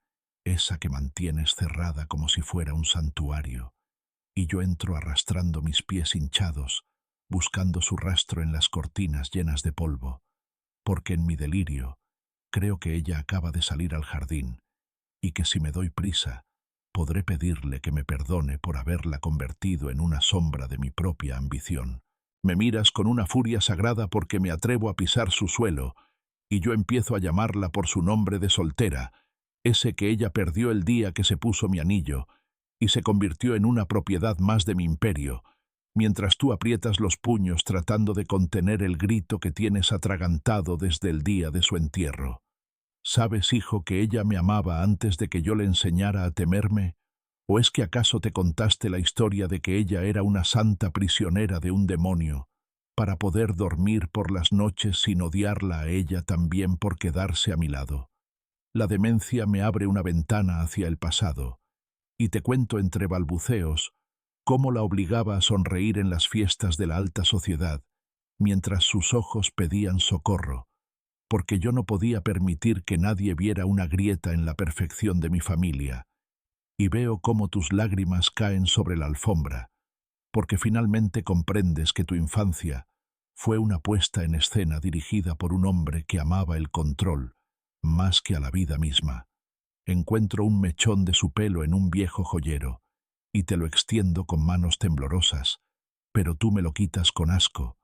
esa que mantienes cerrada como si fuera un santuario, y yo entro arrastrando mis pies hinchados, buscando su rastro en las cortinas llenas de polvo, porque en mi delirio creo que ella acaba de salir al jardín, y que si me doy prisa, podré pedirle que me perdone por haberla convertido en una sombra de mi propia ambición. Me miras con una furia sagrada porque me atrevo a pisar su suelo, y yo empiezo a llamarla por su nombre de soltera, ese que ella perdió el día que se puso mi anillo, y se convirtió en una propiedad más de mi imperio, mientras tú aprietas los puños tratando de contener el grito que tienes atragantado desde el día de su entierro. ¿Sabes, hijo, que ella me amaba antes de que yo le enseñara a temerme? ¿O es que acaso te contaste la historia de que ella era una santa prisionera de un demonio, para poder dormir por las noches sin odiarla a ella también por quedarse a mi lado? La demencia me abre una ventana hacia el pasado, y te cuento entre balbuceos cómo la obligaba a sonreír en las fiestas de la alta sociedad, mientras sus ojos pedían socorro, porque yo no podía permitir que nadie viera una grieta en la perfección de mi familia, y veo cómo tus lágrimas caen sobre la alfombra, porque finalmente comprendes que tu infancia fue una puesta en escena dirigida por un hombre que amaba el control más que a la vida misma. Encuentro un mechón de su pelo en un viejo joyero, y te lo extiendo con manos temblorosas, pero tú me lo quitas con asco,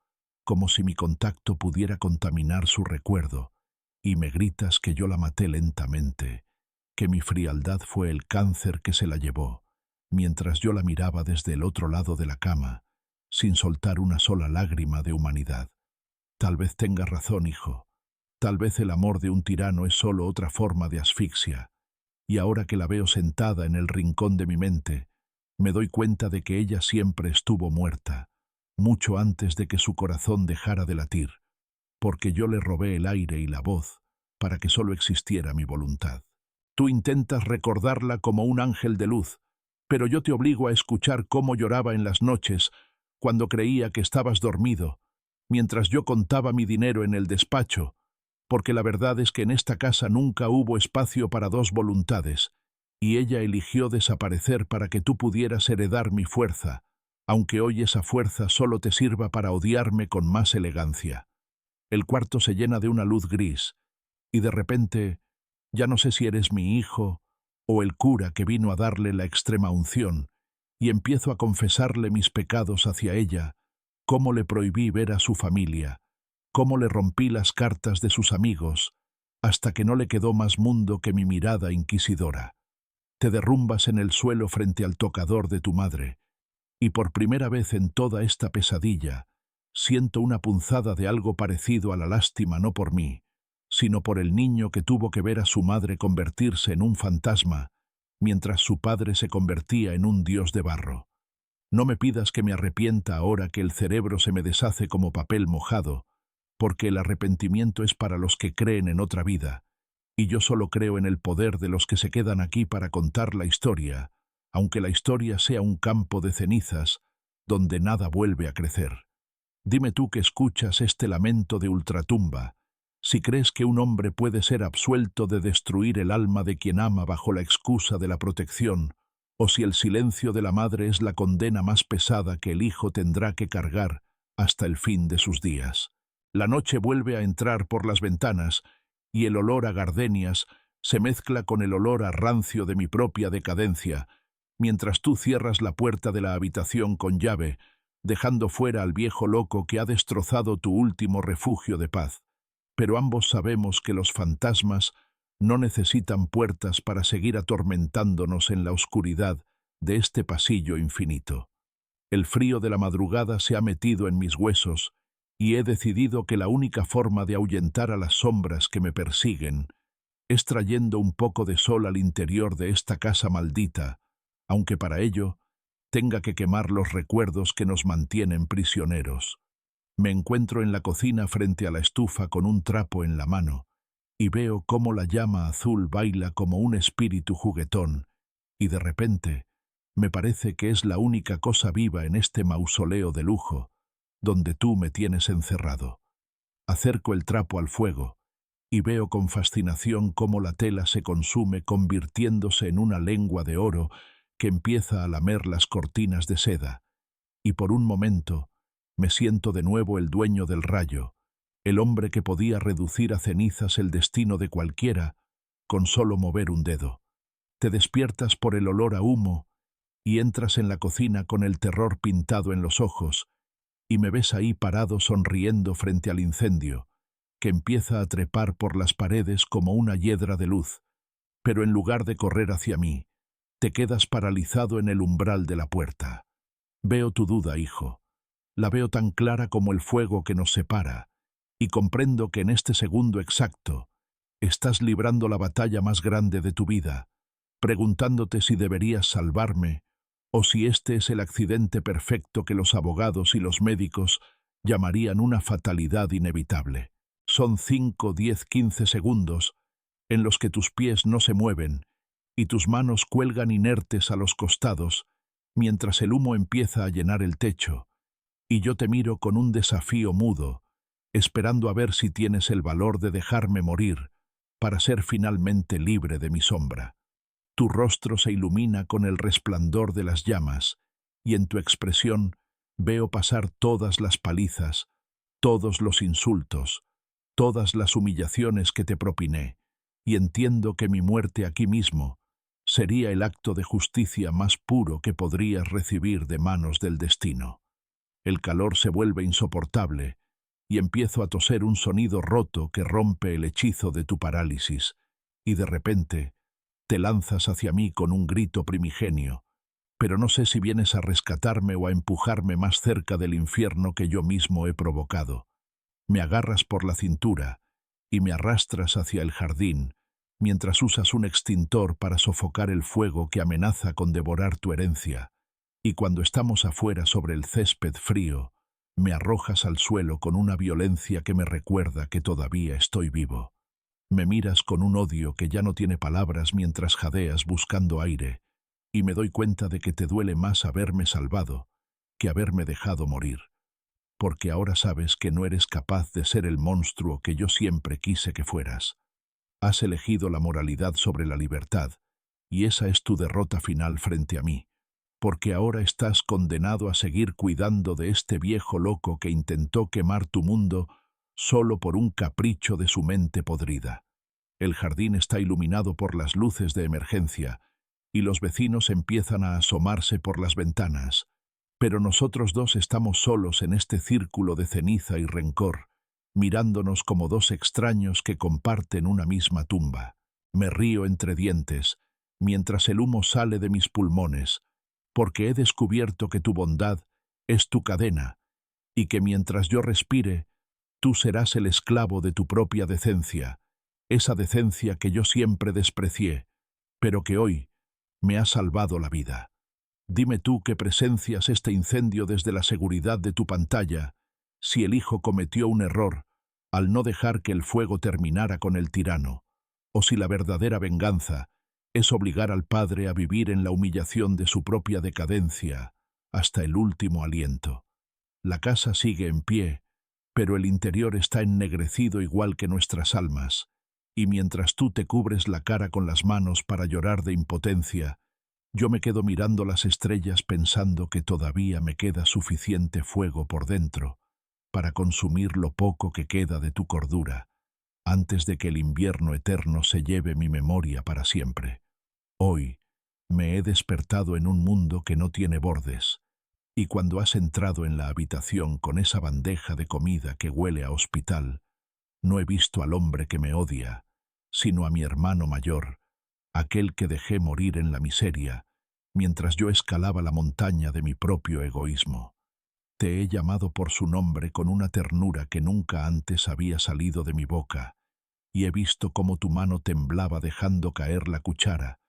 como si mi contacto pudiera contaminar su recuerdo, y me gritas que yo la maté lentamente, que mi frialdad fue el cáncer que se la llevó, mientras yo la miraba desde el otro lado de la cama, sin soltar una sola lágrima de humanidad. Tal vez tengas razón, hijo. Tal vez el amor de un tirano es solo otra forma de asfixia, y ahora que la veo sentada en el rincón de mi mente, me doy cuenta de que ella siempre estuvo muerta, mucho antes de que su corazón dejara de latir, porque yo le robé el aire y la voz para que solo existiera mi voluntad. Tú intentas recordarla como un ángel de luz, pero yo te obligo a escuchar cómo lloraba en las noches cuando creía que estabas dormido, mientras yo contaba mi dinero en el despacho, porque la verdad es que en esta casa nunca hubo espacio para dos voluntades, y ella eligió desaparecer para que tú pudieras heredar mi fuerza, aunque hoy esa fuerza solo te sirva para odiarme con más elegancia. El cuarto se llena de una luz gris, y de repente ya no sé si eres mi hijo o el cura que vino a darle la extrema unción, y empiezo a confesarle mis pecados hacia ella, cómo le prohibí ver a su familia, cómo le rompí las cartas de sus amigos, hasta que no le quedó más mundo que mi mirada inquisidora. Te derrumbas en el suelo frente al tocador de tu madre, y por primera vez en toda esta pesadilla, siento una punzada de algo parecido a la lástima no por mí, sino por el niño que tuvo que ver a su madre convertirse en un fantasma, mientras su padre se convertía en un dios de barro. No me pidas que me arrepienta ahora que el cerebro se me deshace como papel mojado, porque el arrepentimiento es para los que creen en otra vida, Y yo solo creo en el poder de los que se quedan aquí para contar la historia, aunque la historia sea un campo de cenizas donde nada vuelve a crecer. Dime tú que escuchas este lamento de ultratumba, si crees que un hombre puede ser absuelto de destruir el alma de quien ama bajo la excusa de la protección, o si el silencio de la madre es la condena más pesada que el hijo tendrá que cargar hasta el fin de sus días. La noche vuelve a entrar por las ventanas y el olor a gardenias se mezcla con el olor a rancio de mi propia decadencia, mientras tú cierras la puerta de la habitación con llave, dejando fuera al viejo loco que ha destrozado tu último refugio de paz. Pero ambos sabemos que los fantasmas no necesitan puertas para seguir atormentándonos en la oscuridad de este pasillo infinito. El frío de la madrugada se ha metido en mis huesos y he decidido que la única forma de ahuyentar a las sombras que me persiguen es trayendo un poco de sol al interior de esta casa maldita, aunque para ello tenga que quemar los recuerdos que nos mantienen prisioneros. Me encuentro en la cocina frente a la estufa con un trapo en la mano y veo cómo la llama azul baila como un espíritu juguetón y de repente me parece que es la única cosa viva en este mausoleo de lujo donde tú me tienes encerrado. Acerco el trapo al fuego y veo con fascinación cómo la tela se consume convirtiéndose en una lengua de oro que empieza a lamer las cortinas de seda, y por un momento me siento de nuevo el dueño del rayo, el hombre que podía reducir a cenizas el destino de cualquiera con solo mover un dedo. Te despiertas por el olor a humo y entras en la cocina con el terror pintado en los ojos, y me ves ahí parado sonriendo frente al incendio, que empieza a trepar por las paredes como una hiedra de luz, pero en lugar de correr hacia mí, te quedas paralizado en el umbral de la puerta. Veo tu duda, hijo. La veo tan clara como el fuego que nos separa, y comprendo que en este segundo exacto estás librando la batalla más grande de tu vida, preguntándote si deberías salvarme o si este es el accidente perfecto que los abogados y los médicos llamarían una fatalidad inevitable. Son 5, 10, 15 segundos en los que tus pies no se mueven y tus manos cuelgan inertes a los costados mientras el humo empieza a llenar el techo, y yo te miro con un desafío mudo, esperando a ver si tienes el valor de dejarme morir para ser finalmente libre de mi sombra. Tu rostro se ilumina con el resplandor de las llamas, y en tu expresión veo pasar todas las palizas, todos los insultos, todas las humillaciones que te propiné, y entiendo que mi muerte aquí mismo sería el acto de justicia más puro que podrías recibir de manos del destino. El calor se vuelve insoportable, y empiezo a toser un sonido roto que rompe el hechizo de tu parálisis, y de repente te lanzas hacia mí con un grito primigenio, pero no sé si vienes a rescatarme o a empujarme más cerca del infierno que yo mismo he provocado. Me agarras por la cintura y me arrastras hacia el jardín, mientras usas un extintor para sofocar el fuego que amenaza con devorar tu herencia, y cuando estamos afuera sobre el césped frío, me arrojas al suelo con una violencia que me recuerda que todavía estoy vivo. Me miras con un odio que ya no tiene palabras mientras jadeas buscando aire, y me doy cuenta de que te duele más haberme salvado que haberme dejado morir, porque ahora sabes que no eres capaz de ser el monstruo que yo siempre quise que fueras. Has elegido la moralidad sobre la libertad, y esa es tu derrota final frente a mí, porque ahora estás condenado a seguir cuidando de este viejo loco que intentó quemar tu mundo solo por un capricho de su mente podrida. El jardín está iluminado por las luces de emergencia, y los vecinos empiezan a asomarse por las ventanas, pero nosotros dos estamos solos en este círculo de ceniza y rencor, mirándonos como dos extraños que comparten una misma tumba. Me río entre dientes, mientras el humo sale de mis pulmones, porque he descubierto que tu bondad es tu cadena, y que mientras yo respire, tú serás el esclavo de tu propia decencia, esa decencia que yo siempre desprecié, pero que hoy me ha salvado la vida. Dime tú que presencias este incendio desde la seguridad de tu pantalla, si el hijo cometió un error al no dejar que el fuego terminara con el tirano, o si la verdadera venganza es obligar al padre a vivir en la humillación de su propia decadencia hasta el último aliento. La casa sigue en pie, pero el interior está ennegrecido igual que nuestras almas, y mientras tú te cubres la cara con las manos para llorar de impotencia, yo me quedo mirando las estrellas pensando que todavía me queda suficiente fuego por dentro para consumir lo poco que queda de tu cordura, antes de que el invierno eterno se lleve mi memoria para siempre. Hoy me he despertado en un mundo que no tiene bordes, y cuando has entrado en la habitación con esa bandeja de comida que huele a hospital, no he visto al hombre que me odia, sino a mi hermano mayor, aquel que dejé morir en la miseria, mientras yo escalaba la montaña de mi propio egoísmo. Te he llamado por su nombre con una ternura que nunca antes había salido de mi boca, y he visto cómo tu mano temblaba dejando caer la cuchara,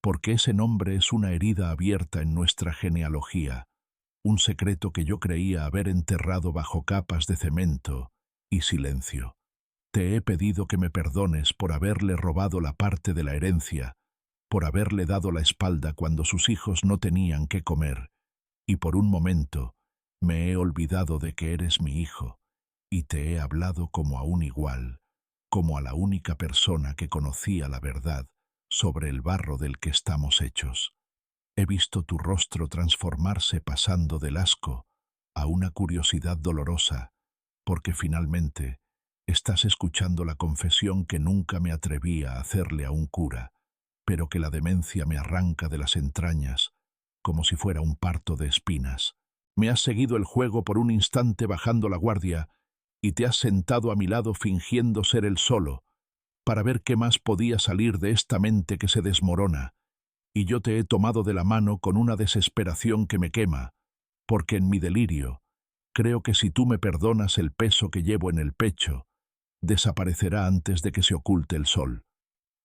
porque ese nombre es una herida abierta en nuestra genealogía, un secreto que yo creía haber enterrado bajo capas de cemento y silencio. Te he pedido que me perdones por haberle robado la parte de la herencia, por haberle dado la espalda cuando sus hijos no tenían qué comer, y por un momento me he olvidado de que eres mi hijo, y te he hablado como a un igual, como a la única persona que conocía la verdad sobre el barro del que estamos hechos. He visto tu rostro transformarse pasando del asco a una curiosidad dolorosa, porque finalmente estás escuchando la confesión que nunca me atreví a hacerle a un cura, pero que la demencia me arranca de las entrañas, como si fuera un parto de espinas. Me has seguido el juego por un instante bajando la guardia, y te has sentado a mi lado fingiendo ser el solo, para ver qué más podía salir de esta mente que se desmorona, y yo te he tomado de la mano con una desesperación que me quema, porque en mi delirio creo que si tú me perdonas el peso que llevo en el pecho, desaparecerá antes de que se oculte el sol.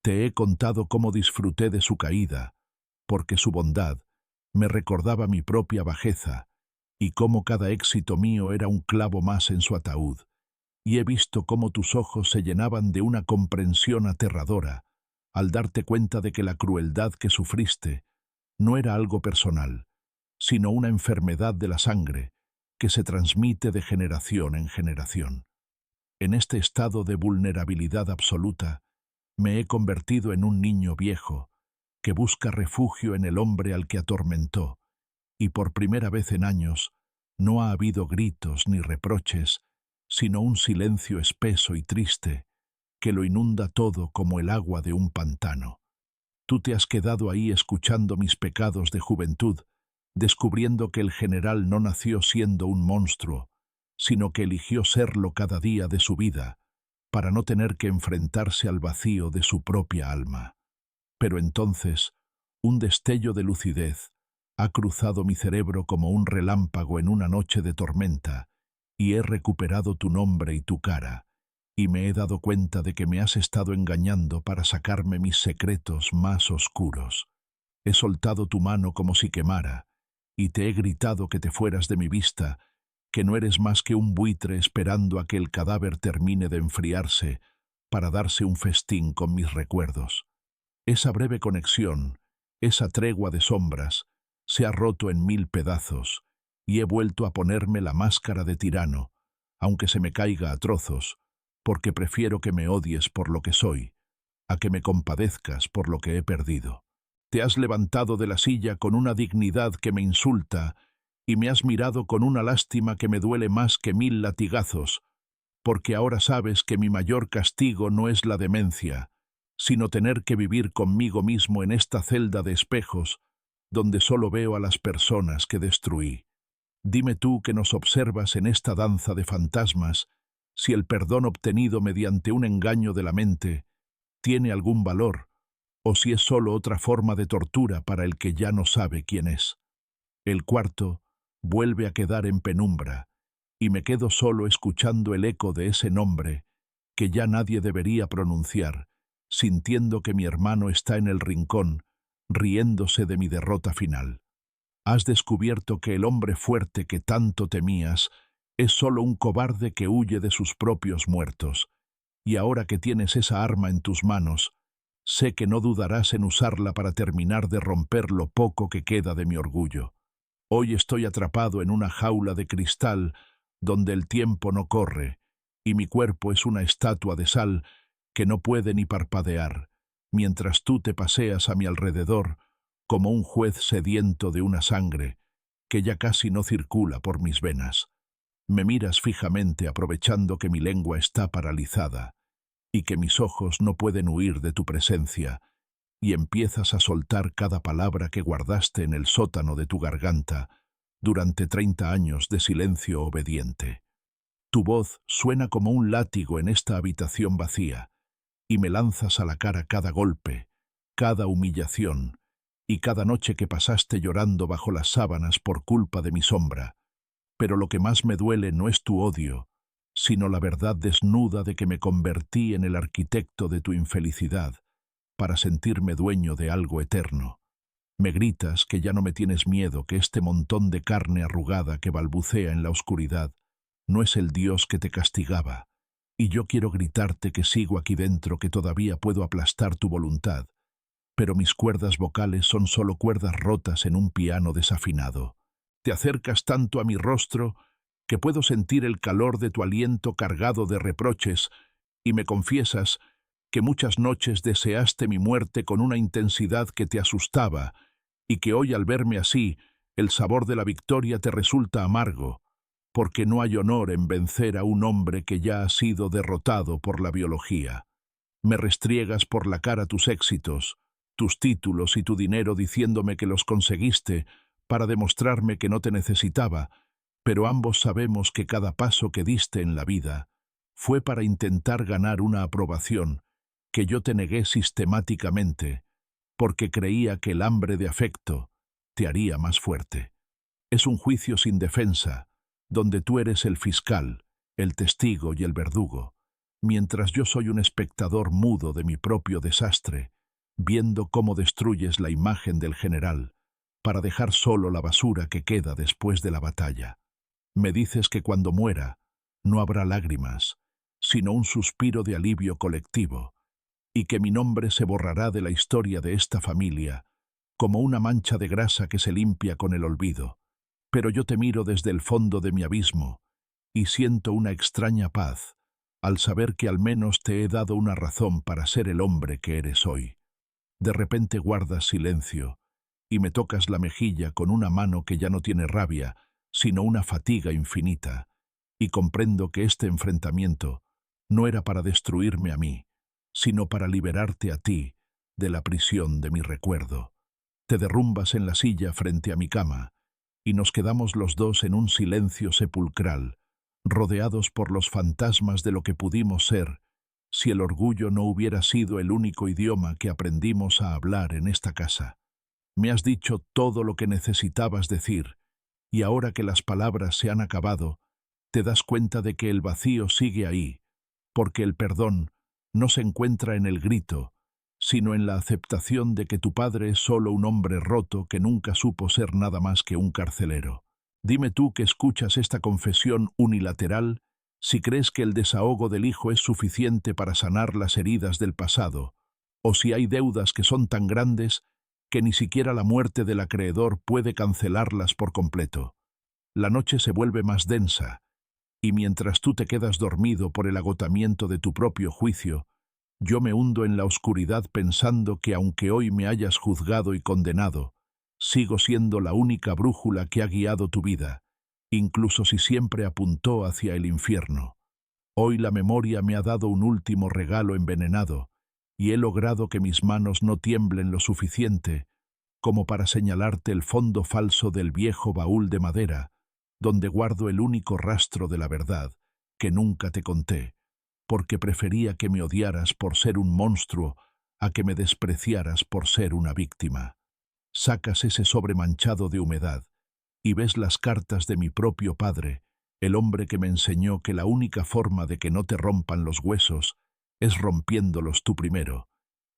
Te he contado cómo disfruté de su caída, porque su bondad me recordaba mi propia bajeza, y cómo cada éxito mío era un clavo más en su ataúd, y he visto cómo tus ojos se llenaban de una comprensión aterradora, al darte cuenta de que la crueldad que sufriste no era algo personal, sino una enfermedad de la sangre que se transmite de generación en generación. En este estado de vulnerabilidad absoluta, me he convertido en un niño viejo que busca refugio en el hombre al que atormentó, y por primera vez en años no ha habido gritos ni reproches, sino un silencio espeso y triste que lo inunda todo como el agua de un pantano. Tú te has quedado ahí escuchando mis pecados de juventud, descubriendo que el general no nació siendo un monstruo, sino que eligió serlo cada día de su vida, para no tener que enfrentarse al vacío de su propia alma. Pero entonces, un destello de lucidez ha cruzado mi cerebro como un relámpago en una noche de tormenta, y he recuperado tu nombre y tu cara, y me he dado cuenta de que me has estado engañando para sacarme mis secretos más oscuros. He soltado tu mano como si quemara, y te he gritado que te fueras de mi vista, que no eres más que un buitre esperando a que el cadáver termine de enfriarse para darse un festín con mis recuerdos. Esa breve conexión, esa tregua de sombras, se ha roto en 1000 pedazos, y he vuelto a ponerme la máscara de tirano, aunque se me caiga a trozos, porque prefiero que me odies por lo que soy, a que me compadezcas por lo que he perdido. Te has levantado de la silla con una dignidad que me insulta, y me has mirado con una lástima que me duele más que 1000 latigazos, porque ahora sabes que mi mayor castigo no es la demencia, sino tener que vivir conmigo mismo en esta celda de espejos, donde solo veo a las personas que destruí. Dime tú que nos observas en esta danza de fantasmas, si el perdón obtenido mediante un engaño de la mente tiene algún valor, o si es solo otra forma de tortura para el que ya no sabe quién es. El cuarto vuelve a quedar en penumbra, y me quedo solo escuchando el eco de ese nombre que ya nadie debería pronunciar, sintiendo que mi hermano está en el rincón, riéndose de mi derrota final. Has descubierto que el hombre fuerte que tanto temías es solo un cobarde que huye de sus propios muertos, y ahora que tienes esa arma en tus manos, Sé que no dudarás en usarla para terminar de romper lo poco que queda de mi orgullo. Hoy estoy atrapado en una jaula de cristal donde el tiempo no corre, y mi cuerpo es una estatua de sal que no puede ni parpadear, mientras tú te paseas a mi alrededor como un juez sediento de una sangre que ya casi no circula por mis venas. Me miras fijamente aprovechando que mi lengua está paralizada y que mis ojos no pueden huir de tu presencia, y empiezas a soltar cada palabra que guardaste en el sótano de tu garganta durante 30 años de silencio obediente. Tu voz suena como un látigo en esta habitación vacía, y me lanzas a la cara cada golpe, cada humillación, y cada noche que pasaste llorando bajo las sábanas por culpa de mi sombra. Pero lo que más me duele no es tu odio, sino la verdad desnuda de que me convertí en el arquitecto de tu infelicidad, para sentirme dueño de algo eterno. Me gritas que ya no me tienes miedo, que este montón de carne arrugada que balbucea en la oscuridad no es el Dios que te castigaba, y yo quiero gritarte que sigo aquí dentro, que todavía puedo aplastar tu voluntad, pero mis cuerdas vocales son solo cuerdas rotas en un piano desafinado. Te acercas tanto a mi rostro que puedo sentir el calor de tu aliento cargado de reproches, y me confiesas que muchas noches deseaste mi muerte con una intensidad que te asustaba, y que hoy al verme así, el sabor de la victoria te resulta amargo, porque no hay honor en vencer a un hombre que ya ha sido derrotado por la biología. Me restriegas por la cara tus éxitos, tus títulos y tu dinero, diciéndome que los conseguiste para demostrarme que no te necesitaba, pero ambos sabemos que cada paso que diste en la vida fue para intentar ganar una aprobación que yo te negué sistemáticamente, porque creía que el hambre de afecto te haría más fuerte. Es un juicio sin defensa, donde tú eres el fiscal, el testigo y el verdugo, mientras yo soy un espectador mudo de mi propio desastre, viendo cómo destruyes la imagen del general, para dejar solo la basura que queda después de la batalla. Me dices que cuando muera no habrá lágrimas, sino un suspiro de alivio colectivo, y que mi nombre se borrará de la historia de esta familia, como una mancha de grasa que se limpia con el olvido. Pero yo te miro desde el fondo de mi abismo, y siento una extraña paz, al saber que al menos te he dado una razón para ser el hombre que eres hoy. De repente guardas silencio, y me tocas la mejilla con una mano que ya no tiene rabia, sino una fatiga infinita, y comprendo que este enfrentamiento no era para destruirme a mí, sino para liberarte a ti de la prisión de mi recuerdo. Te derrumbas en la silla frente a mi cama, y nos quedamos los dos en un silencio sepulcral, rodeados por los fantasmas de lo que pudimos ser, si el orgullo no hubiera sido el único idioma que aprendimos a hablar en esta casa. Me has dicho todo lo que necesitabas decir, y ahora que las palabras se han acabado, te das cuenta de que el vacío sigue ahí, porque el perdón no se encuentra en el grito, sino en la aceptación de que tu padre es solo un hombre roto que nunca supo ser nada más que un carcelero. Dime tú, que escuchas esta confesión unilateral, si crees que el desahogo del hijo es suficiente para sanar las heridas del pasado, o si hay deudas que son tan grandes que ni siquiera la muerte del acreedor puede cancelarlas por completo. La noche se vuelve más densa, y mientras tú te quedas dormido por el agotamiento de tu propio juicio, yo me hundo en la oscuridad pensando que aunque hoy me hayas juzgado y condenado, sigo siendo la única brújula que ha guiado tu vida, incluso si siempre apuntó hacia el infierno. Hoy la memoria me ha dado un último regalo envenenado, y he logrado que mis manos no tiemblen lo suficiente como para señalarte el fondo falso del viejo baúl de madera, donde guardo el único rastro de la verdad que nunca te conté, porque prefería que me odiaras por ser un monstruo a que me despreciaras por ser una víctima. Sacas ese sobre manchado de humedad y ves las cartas de mi propio padre, el hombre que me enseñó que la única forma de que no te rompan los huesos es rompiéndolos tú primero,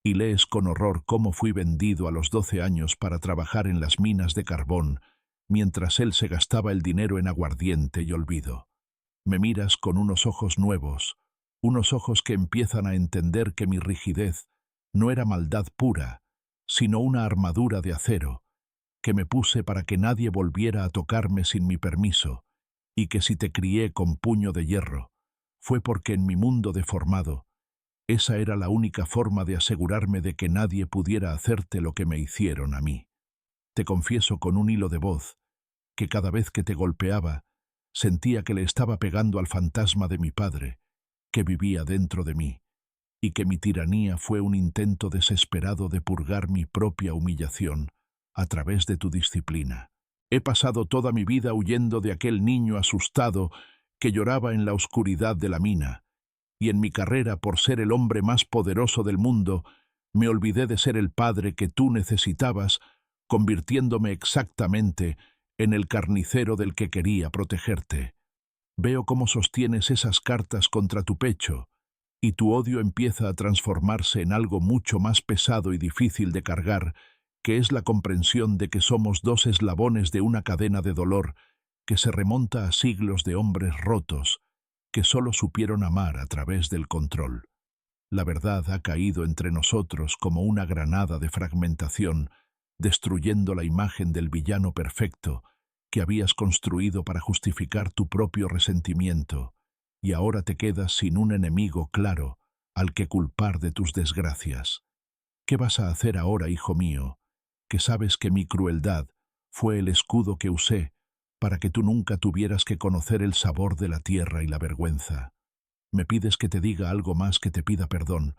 y lees con horror cómo fui vendido a los 12 años para trabajar en las minas de carbón, mientras él se gastaba el dinero en aguardiente y olvido. Me miras con unos ojos nuevos, unos ojos que empiezan a entender que mi rigidez No era maldad pura, sino una armadura de acero, que me puse para que nadie volviera a tocarme sin mi permiso, y que si te crié con puño de hierro, fue porque en mi mundo deformado, esa era la única forma de asegurarme de que nadie pudiera hacerte lo que me hicieron a mí. Te confieso con un hilo de voz, que cada vez que te golpeaba, sentía que le estaba pegando al fantasma de mi padre, que vivía dentro de mí, y que mi tiranía fue un intento desesperado de purgar mi propia humillación a través de tu disciplina. He pasado toda mi vida huyendo de aquel niño asustado que lloraba en la oscuridad de la mina, y en mi carrera por ser el hombre más poderoso del mundo, me olvidé de ser el padre que tú necesitabas, convirtiéndome exactamente en el carnicero del que quería protegerte. Veo cómo sostienes esas cartas contra tu pecho, y tu odio empieza a transformarse en algo mucho más pesado y difícil de cargar, que es la comprensión de que somos dos eslabones de una cadena de dolor que se remonta a siglos de hombres rotos, que solo supieron amar a través del control. La verdad ha caído entre nosotros como una granada de fragmentación, destruyendo la imagen del villano perfecto que habías construido para justificar tu propio resentimiento, y ahora te quedas sin un enemigo claro al que culpar de tus desgracias. ¿Qué vas a hacer ahora, hijo mío, que sabes que mi crueldad fue el escudo que usé para que tú nunca tuvieras que conocer el sabor de la tierra y la vergüenza? Me pides que te diga algo más, que te pida perdón,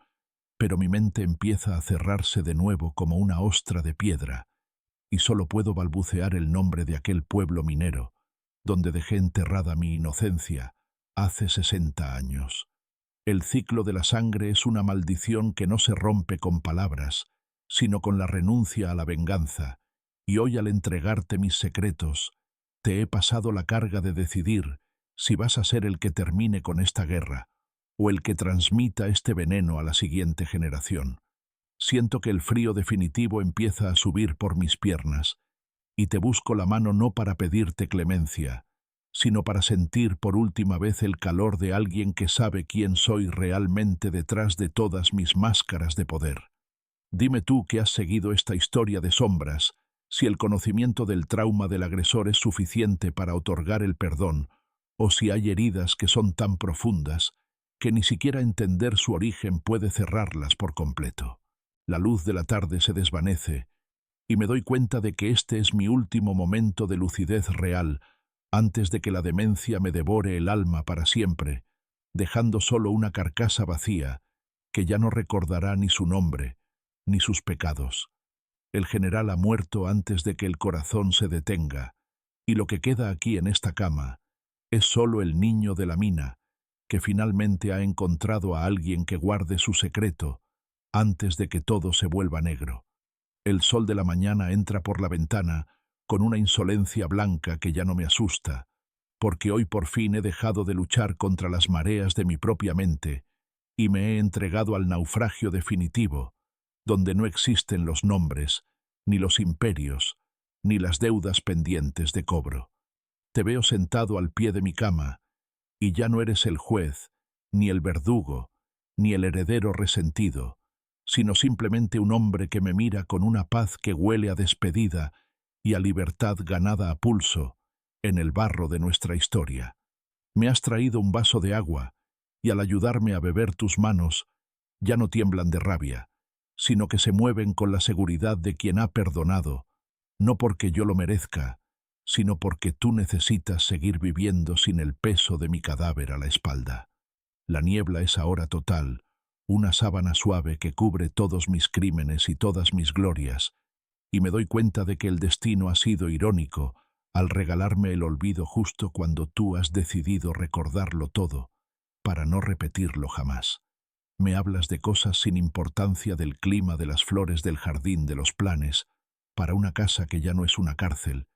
pero mi mente empieza a cerrarse de nuevo como una ostra de piedra, y solo puedo balbucear el nombre de aquel pueblo minero, donde dejé enterrada mi inocencia hace 60 años. El ciclo de la sangre es una maldición que no se rompe con palabras, sino con la renuncia a la venganza, y hoy al entregarte mis secretos, te he pasado la carga de decidir si vas a ser el que termine con esta guerra, o el que transmita este veneno a la siguiente generación. Siento que el frío definitivo empieza a subir por mis piernas, y te busco la mano no para pedirte clemencia, sino para sentir por última vez el calor de alguien que sabe quién soy realmente detrás de todas mis máscaras de poder. Dime tú, que has seguido esta historia de sombras, si el conocimiento del trauma del agresor es suficiente para otorgar el perdón, o si hay heridas que son tan profundas que ni siquiera entender su origen puede cerrarlas por completo. La luz de la tarde se desvanece, y me doy cuenta de que este es mi último momento de lucidez real, antes de que la demencia me devore el alma para siempre, dejando solo una carcasa vacía, que ya no recordará ni su nombre, ni sus pecados. El general ha muerto antes de que el corazón se detenga, y lo que queda aquí en esta cama es solo el niño de la mina, que finalmente ha encontrado a alguien que guarde su secreto antes de que todo se vuelva negro. El sol de la mañana entra por la ventana con una insolencia blanca que ya no me asusta, porque hoy por fin he dejado de luchar contra las mareas de mi propia mente y me he entregado al naufragio definitivo, donde no existen los nombres, ni los imperios, ni las deudas pendientes de cobro. Te veo sentado al pie de mi cama, y ya no eres el juez, ni el verdugo, ni el heredero resentido, sino simplemente un hombre que me mira con una paz que huele a despedida y a libertad ganada a pulso en el barro de nuestra historia. Me has traído un vaso de agua, y al ayudarme a beber tus manos, ya no tiemblan de rabia, sino que se mueven con la seguridad de quien ha perdonado, no porque yo lo merezca, sino porque tú necesitas seguir viviendo sin el peso de mi cadáver a la espalda. La niebla es ahora total, una sábana suave que cubre todos mis crímenes y todas mis glorias, y me doy cuenta de que el destino ha sido irónico al regalarme el olvido justo cuando tú has decidido recordarlo todo, para no repetirlo jamás. Me hablas de cosas sin importancia, del clima, de las flores, del jardín, de los planes, para una casa que ya no es una cárcel,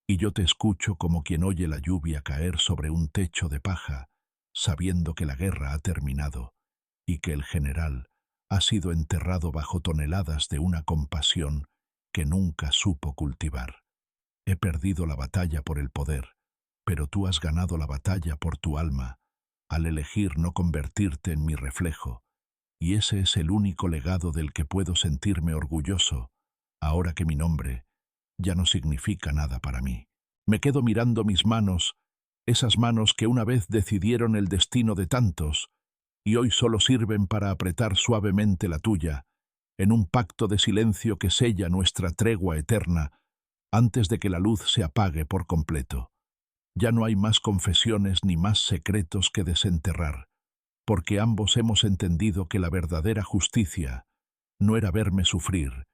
y yo te escucho como quien oye la lluvia caer sobre un techo de paja, sabiendo que la guerra ha terminado, y que el general ha sido enterrado bajo toneladas de una compasión que nunca supo cultivar. He perdido la batalla por el poder, pero tú has ganado la batalla por tu alma, al elegir no convertirte en mi reflejo, y ese es el único legado del que puedo sentirme orgulloso, ahora que mi nombre ya no significa nada para mí. Me quedo mirando mis manos, esas manos que una vez decidieron el destino de tantos, y hoy solo sirven para apretar suavemente la tuya, en un pacto de silencio que sella nuestra tregua eterna antes de que la luz se apague por completo. Ya no hay más confesiones ni más secretos que desenterrar, porque ambos hemos entendido que la verdadera justicia no era verme sufrir,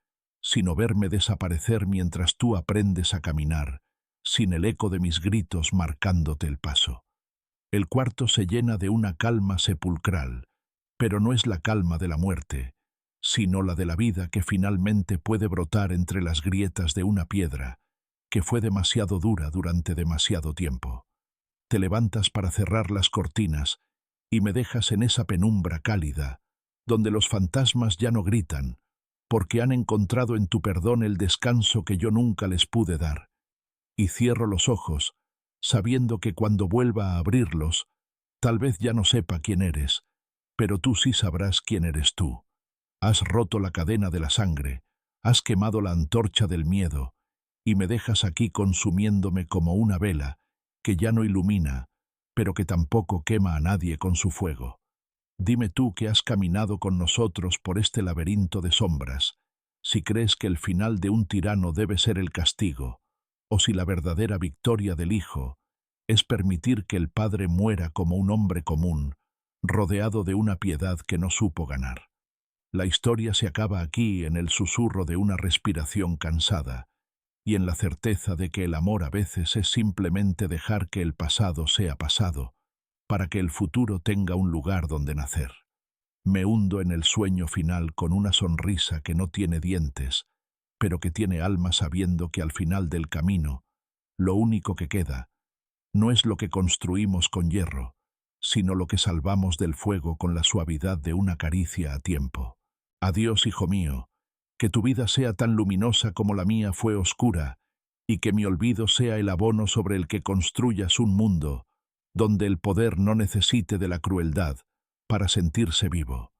sino verme desaparecer mientras tú aprendes a caminar, sin el eco de mis gritos marcándote el paso. El cuarto se llena de una calma sepulcral, pero no es la calma de la muerte, sino la de la vida que finalmente puede brotar entre las grietas de una piedra, que fue demasiado dura durante demasiado tiempo. Te levantas para cerrar las cortinas y me dejas en esa penumbra cálida, donde los fantasmas ya no gritan, porque han encontrado en tu perdón el descanso que yo nunca les pude dar. Y cierro los ojos, sabiendo que cuando vuelva a abrirlos, tal vez ya no sepa quién eres, pero tú sí sabrás quién eres tú. Has roto la cadena de la sangre, has quemado la antorcha del miedo, y me dejas aquí consumiéndome como una vela que ya no ilumina, pero que tampoco quema a nadie con su fuego. Dime tú que has caminado con nosotros por este laberinto de sombras, si crees que el final de un tirano debe ser el castigo, o si la verdadera victoria del Hijo es permitir que el Padre muera como un hombre común, rodeado de una piedad que no supo ganar. La historia se acaba aquí en el susurro de una respiración cansada, y en la certeza de que el amor a veces es simplemente dejar que el pasado sea pasado, para que el futuro tenga un lugar donde nacer. Me hundo en el sueño final con una sonrisa que no tiene dientes, pero que tiene alma, sabiendo que al final del camino, lo único que queda no es lo que construimos con hierro, sino lo que salvamos del fuego con la suavidad de una caricia a tiempo. Adiós, hijo mío, que tu vida sea tan luminosa como la mía fue oscura, y que mi olvido sea el abono sobre el que construyas un mundo donde el poder no necesite de la crueldad para sentirse vivo.